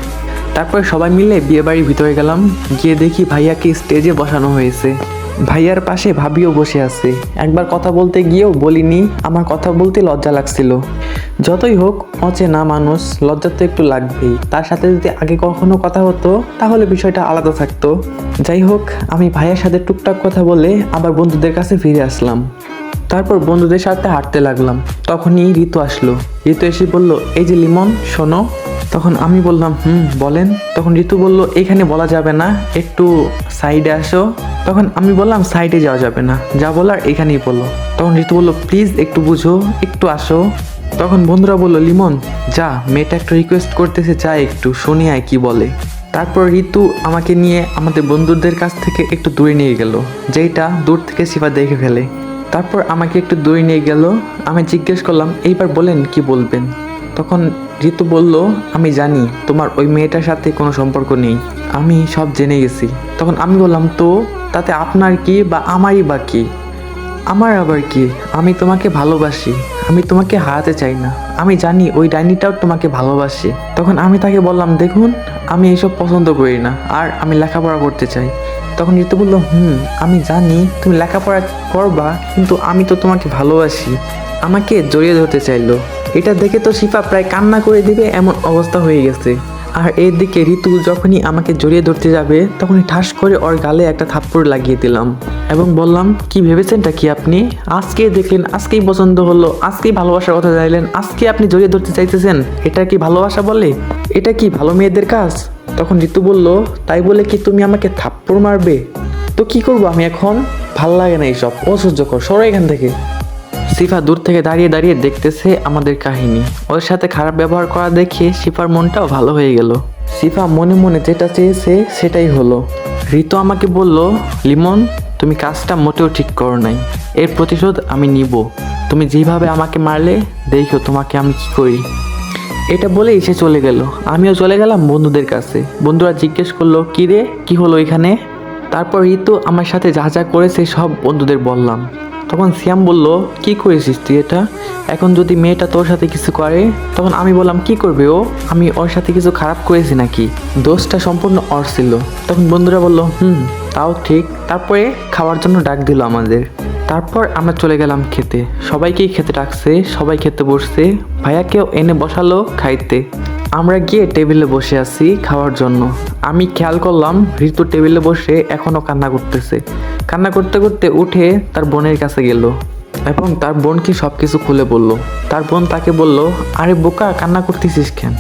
তারপরে সবাই মিলে বিয়ে বাড়ির ভিতরে গেলাম। গিয়ে দেখি ভাইয়াকে স্টেজে বসানো হয়েছে। ভাইয়ার পাশে ভাবিও বসে আছে। একবার কথা বলতে গিয়েও বলিনি, আমার কথা বলতে লজ্জা লাগছিল। যতই হোক অচেনা মানুষ, লজ্জা তো একটু লাগবেই। তার সাথে যদি আগে কখনো কথা হতো তাহলে বিষয়টা আলাদা থাকতো। যাই হোক, আমি ভাইয়ার সাথে টুকটাক কথা বলে আবার বন্ধুদের কাছে ফিরে আসলাম। তারপর বন্ধুদের সাথে হাঁটতে লাগলাম। তখনই ঋতু আসলো। ঋতু এসে বলল, এই যে লিমন শোনো। তখন আমি বললাম, বলেন। তখন ঋতু বলল, এখানে বলা যাবে না, একটু সাইডে আসো। তখন আমি বললাম, সাইডে যাওয়া যাবে না, যা বলার এখানেই বলো। তখন ঋতু বলল, প্লিজ একটু বুঝো, একটু আসো। তখন বন্ধুরা বলল, লিমন যা, মেয়েটা একটু রিকোয়েস্ট করতেছে, যা একটু শুনি আয় কি বলে। তারপর ঋতু আমাকে নিয়ে আমাদের বন্ধুদের কাছ থেকে একটু দূরে নিয়ে গেল, যেটা দূর থেকে শিফা দেখে ফেলে। তারপর আমাকে একটু দূরে নিয়ে গেল। আমি জিজ্ঞেস করলাম, এইবার বলেন কি বলবেন। তখন ঋতু বলল, আমি জানি তোমার ওই মেয়েটার সাথে কোনো সম্পর্ক নেই, আমি সব জেনে গেছি। তখন আমি বললাম, তো তাতে আপনার কি বা আমারই বা কি? আমার আবার কি, আমি তোমাকে ভালোবাসি, আমি তোমাকে হারাতে চাই না। আমি জানি ওই ডাইনিটাও তোমাকে ভালোবাসে। তখন আমি তাকে বললাম, দেখুন আমি এইসব পছন্দ করি না, আর আমি লেখাপড়া করতে চাই। তখন ঋতু বলল, আমি জানি তুমি লেখাপড়া করবা, কিন্তু আমি তো তোমাকে ভালোবাসি। আমাকে জড়িয়ে ধরতে চাইলো। এটা দেখে তো শিফা প্রায় কান্না করে দিবে এমন অবস্থা হয়ে গেছে। আর এদিকে ঋতু যখনই আমাকে জড়িয়ে ধরতে যাবে, তখনই ঠাস করে ওর গালে একটা থাপ্পড় লাগিয়ে দিলাম এবং বললাম, কি ভেবেছেনটা কি আপনি? আজকে দেখলেন, আজকেই পছন্দ হলো, আজকেই ভালোবাসার কথা চাইলেন, আজকে আপনি জড়িয়ে ধরতে চাইতেছেন, এটা কি ভালোবাসা বলে? এটা কি ভালো মেয়েদের কাজ? তখন ঋতু বলল, তাই বলে কি তুমি আমাকে থাপ্পড় মারবে? তো কি করবো আমি এখন? ভাল লাগে না এইসব, অসহ্যকর, সরো এখান থেকে। শিফা দূর থেকে দাঁড়িয়ে দাঁড়িয়ে দেখতেছে আমাদের কাহিনী। ওর সাথে খারাপ ব্যবহার করা দেখে শিফার মনটাও ভালো হয়ে গেল। শিফা মনে মনে যেটা চেয়েছে সেটাই হলো। ঋতু আমাকে বলল, লিমন তুমি কাজটা মোটেও ঠিক করো নাই, এর প্রতিশোধ আমি নিব। তুমি যেভাবে আমাকে মারলে দেখো তোমাকে আমি কী করি। এটা বলেই সে চলে গেল। আমিও চলে গেলাম বন্ধুদের কাছে। বন্ধুরা জিজ্ঞেস করলো, কী রে কী হলো এখানে। তারপর ঋতু আমার সাথে যা যা করেছে সব বন্ধুদের বললাম। তখন সিয়াম বলল, কি করেছিস তুই এটা? এখন যদি মেয়েটা তোর সাথে কিছু করে? তখন আমি বললাম, কি করবে ও? আমি ওর সাথে কিছু খারাপ করেছি নাকি? দোষটা সম্পূর্ণ ওর ছিল। তখন বন্ধুরা বলল, তাও ঠিক। তারপরে খাওয়ার জন্য ডাক দিল আমাদের। তারপর আমরা চলে গেলাম খেতে। সবাইকেই খেতে ডাকছে, সবাই খেতে বসছে। ভাইয়াকেও এনে বসালো খাইতে। আমরা গিয়ে টেবিলে বসে আছি খাওয়ার জন্য। আমি খেয়াল করলাম ঋতু টেবিলে বসে এখনও কান্না করতেছে। কান্না করতে করতে উঠে তার বোনের কাছে গেল এবং তার বোনকে সব কিছু খুলে বলল। তার বোন তাকে বলল, আরে বোকা, কান্না করতেছিস কেন?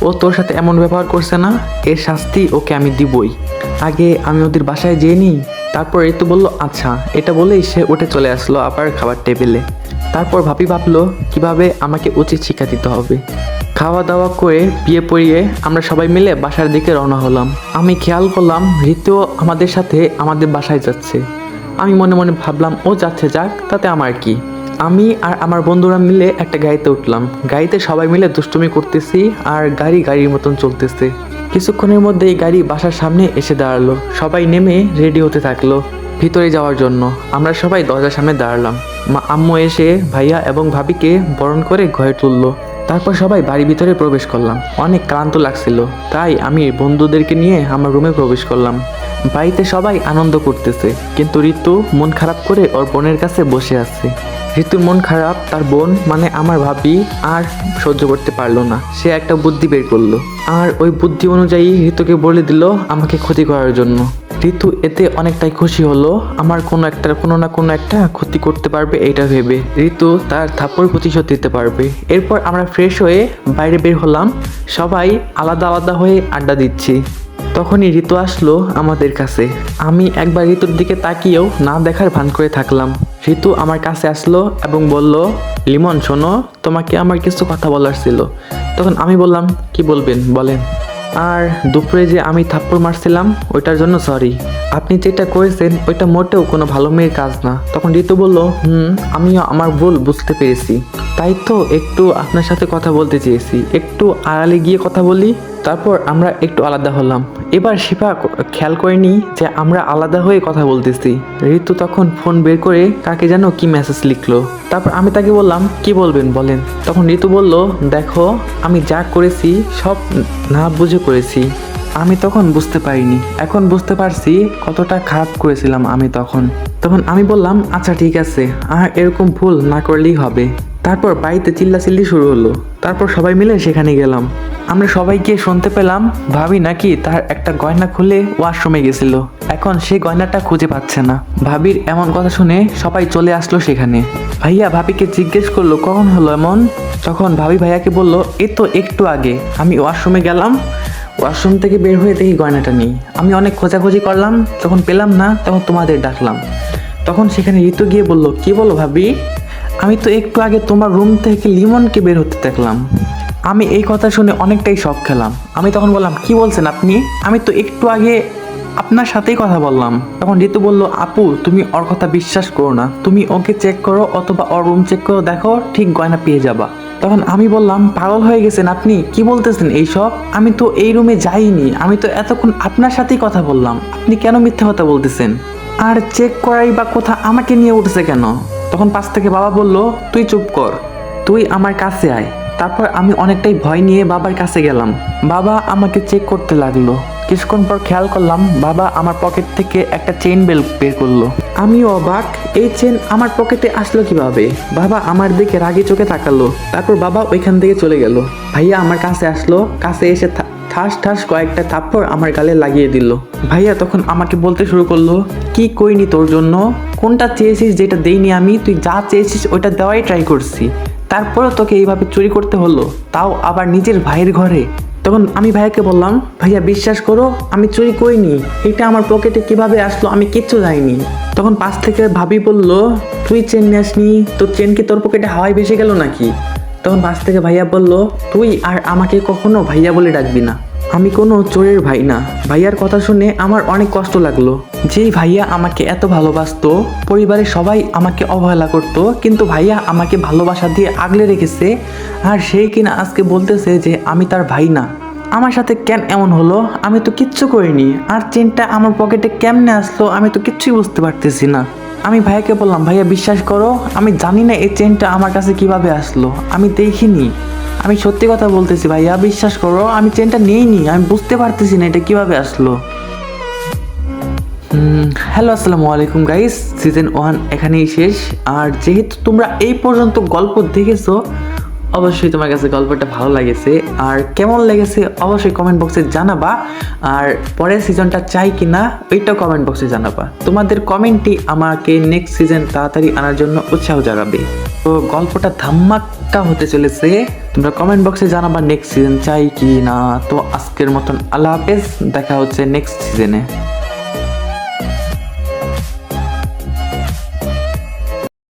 ও তোর সাথে এমন ব্যবহার করছে না, এর শাস্তি ওকে আমি দিবই। আগে আমি ওদের বাসায় যেয়ে নিই। তারপর ঋতু বলল, আচ্ছা। এটা বলেই সে উঠে চলে আসলো আবার খাবার টেবিলে। তারপর ভাবি ভাবলো কিভাবে আমাকে উচিত শিক্ষা দিতে হবে। খাওয়া দাওয়া করে বিয়ে পড়িয়ে আমরা সবাই মিলে বাসার দিকে রওনা হলাম। আমি খেয়াল করলাম ঋতু আমাদের সাথে আমাদের বাসায় যাচ্ছে। আমি মনে মনে ভাবলাম, ও যাচ্ছে যাক, তাতে আমার কি। আমি আর আমার বন্ধুরা মিলে একটা গাড়িতে উঠলাম। গাড়িতে সবাই মিলে দুষ্টুমি করতেছি আর গাড়ির মতন চলতেছে। কিছুক্ষণের মধ্যেই গাড়ি বাসার সামনে এসে দাঁড়ালো। সবাই নেমে রেডি হতে থাকলো ভিতরে যাওয়ার জন্য। আমরা সবাই দরজার সামনে দাঁড়ালাম। আম্মু এসে ভাইয়া এবং ভাবিকে বরণ করে ঘরে তুললো। তারপর সবাই বাড়ির ভিতরে প্রবেশ করলাম। অনেক ক্লান্ত লাগছিল, তাই আমি বন্ধুদেরকে নিয়ে আমার রুমে প্রবেশ করলাম। বাড়িতে সবাই আনন্দ করতেছে, কিন্তু ঋতু মন খারাপ করে ওর বোনের কাছে বসে আছে। ঋতুর মন খারাপ তার বোন মানে আমার ভাবি আর সহ্য করতে পারলো না। সে একটা বুদ্ধি বের করলো আর ওই বুদ্ধি অনুযায়ী ঋতুকে বলে দিল আমাকে ক্ষতি করার জন্য। ঋতু এতে অনেকটাই খুশি হলো, আমার কোনো না কোনো একটা ক্ষতি করতে পারবে এটা ভেবে। ঋতু তার থাপ্পড় প্রতিশোধ দিতে পারবে। এরপর আমরা ফ্রেশ হয়ে বাইরে বের হলাম। সবাই আলাদা আলাদা হয়ে আড্ডা দিচ্ছি। তখনই ঋতু আসলো আমাদের কাছে। আমি একবার ঋতুর দিকে তাকিয়েও না দেখার ভান করে থাকলাম। ঋতু আমার কাছে আসলো এবং বলল, লিমন শোনো, তোমাকে আমার কিছু কথা বলার ছিল। তখন আমি বললাম, কি বলবেন বলেন। আর দুপুরে যে আমি থাপ্পড় মারছিলাম ওইটার জন্য সরি। আপনি যেটা করেছেন ওইটা মোটেও কোনো ভালো মেয়ের কাজ না। তখন ঋতু বলল, আমিও আমার ভুল বুঝতে পেরেছি, তাই তো একটু আপনার সাথে কথা বলতে চেয়েছি। একটু আড়ালে গিয়ে কথা বলি। তারপর আমরা একটু আলাদা হলাম। এবার শিফা খেয়াল করেনি যে আমরা আলাদা হয়ে কথা বলতেছি। ঋতু তখন ফোন বের করে কাকে যেন কি মেসেজ লিখলো। তারপর আমি তাকে বললাম, কি বলবেন বলেন। তখন ঋতু বলল, দেখো আমি যা করেছি সব না বুঝে করেছি। আমি তখন বুঝতে পারিনি, এখন বুঝতে পারছি কতটা খারাপ করেছিলাম আমি তখন আমি বললাম, আচ্ছা ঠিক আছে, আর এরকম ভুল না করলেই হবে। তারপর বাড়িতে চিল্লাচিল্লি শুরু হলো। তারপর সবাই মিলে সেখানে গেলাম। আমরা সবাই গিয়ে শুনতে পেলাম ভাবি নাকি তার একটা গয়না খুলে ওয়াশরুমে গেছিল। এখন সেই গয়নাটা খুঁজে পাচ্ছে না। ভাবির এমন কথা শুনে সবাই চলে আসলো সেখানে। ভাইয়া ভাবিকে জিজ্ঞেস করলো, কখন হলো এমন? তখন ভাবি ভাইয়াকে বলল, এই তো একটু আগে আমি ওয়াশরুমে গেলাম, ওয়াশরুম থেকে বের হয়ে দেখি গয়নাটা নেই। আমি অনেক খোঁজাখুঁজি করলাম, তখন পেলাম না, তখন তোমাদের ডাকলাম। তখন সেখানে ঋতু গিয়ে বলল, কি বলো ভাবি? আমি তো একটু আগে তোমার রুম থেকে লিমনকে বের হতে দেখলাম। আমি এই কথা শুনে অনেকটাই শক খেলাম। আমি তখন বললাম, কি বলছেন আপনি? আমি তো একটু আগে আপনার সাথেই কথা বললাম। তখন ঋতু বলল, আপু তুমি ওর কথা বিশ্বাস করো না, তুমি ওকে চেক করো অথবা ওর রুম চেক করো, দেখো ঠিক গয়না পেয়ে যাবা। তখন আমি বললাম, পাগল হয়ে গেছেন আপনি, কি বলতেছেন এইসব? আমি তো এই রুমে যাইনি, আমি তো এতক্ষণ আপনার সাথেই কথা বললাম, আপনি কেন মিথ্যা কথা বলতেছেন? আর চেক করাই বা কথা আমাকে নিয়ে উঠছে কেন? তখন পাশ থেকে বাবা বলল, তুই চুপ কর, তুই আমার কাছে আয়। তারপর আমি অনেকটাই ভয় নিয়ে বাবার কাছে গেলাম। বাবা আমাকে চেক করতে লাগলো। কিছুক্ষণ পর খেয়াল করলাম বাবা আমার পকেট থেকে একটা চেইন বের করলো। আমিও অবাক, এই চেন আমার পকেটে আসলো কিভাবে? বাবা আমার দিকে রাগি চোখে তাকালো। তারপর বাবা ওইখান থেকে চলে গেল। ভাইয়া আমার কাছে আসলো, কাছে এসে ঠাস ঠাস কয়েকটা থাপ্পড় আমার গালে লাগিয়ে দিল। ভাইয়া তখন আমাকে বলতে শুরু করলো, কি কইনি তোর জন্য? কোনটা চেয়েছিস যেটা দেইনি আমি? তুই যা চেয়েছিস ওইটা দেওয়াই ট্রাই করছি, তারপরেও তোকে এইভাবে চুরি করতে হলো, তাও আবার নিজের ভাইয়ের ঘরে। তখন আমি ভাইয়াকে বললাম, ভাইয়া বিশ্বাস করো আমি চুরি করিনি, এটা আমার পকেটে কিভাবে আসলো আমি কিচ্ছু যাইনি। তখন পাশ থেকে ভাবি বলল, তুই চেন নিয়ে আসনি, তোর চেন কি তোর পকেটে হাওয়ায় ভেসে গেল নাকি? তখন পাশ থেকে ভাইয়া বলল, তুই আর আমাকে কখনো ভাইয়া বলে ডাকবি না। আমি কোনো চোরের ভাই না। ভাইয়ার কথা শুনে আমার অনেক কষ্ট লাগলো। যেই ভাইয়া আমাকে এত ভালোবাসতো, পরিবারের সবাই আমাকে অবহেলা করতো, কিন্তু ভাইয়া আমাকে ভালোবাসা দিয়ে আগলে রেখেছে, আর সেই কিনা আজকে বলতেছে যে আমি তার ভাই না। আমার সাথে কেন এমন হলো? আমি তো কিচ্ছু করিনি। আর চেনটা আমার পকেটে কেমনে আসলো আমি তো কিচ্ছুই বুঝতে পারতেছি না। আমি ভাইয়াকে বললাম, ভাইয়া বিশ্বাস করো, আমি জানি না এই চেনটা আমার কাছে কিভাবে আসলো, আমি দেখিনি। আমি সত্যি কথা বলতেছি ভাইয়া, বিশ্বাস করো, আমি চেনটা নিইনি, আমি বুঝতে পারতেছি না এটা কিভাবে আসলো। হ্যালো, আসসালামু আলাইকুম গাইস। সিজন 1 এখানেই শেষ। আর যেহেতু তোমরা এই পর্যন্ত গল্প দেখেছো, অবশ্যই তোমার কাছে গল্পটা ভালো লেগেছে। আর কেমন লেগেছে অবশ্যই কমেন্ট বক্সে জানাবা। আর পরের সিজনটা চাই কি না ওইটাও কমেন্ট বক্সে জানাবা। তোমাদের কমেন্টই আমাকে নেক্সট সিজন তাড়াতাড়ি আনার জন্য উৎসাহ জাগাবে। তো গল্পটা ধামাক্কা হতে চলেছে। তোমরা কমেন্ট বক্সে জানাবা নেক্সট সিজন চাই কি না। তো আজকের মতন আল্লাহ হাফেজ, দেখা হচ্ছে নেক্সট সিজনে।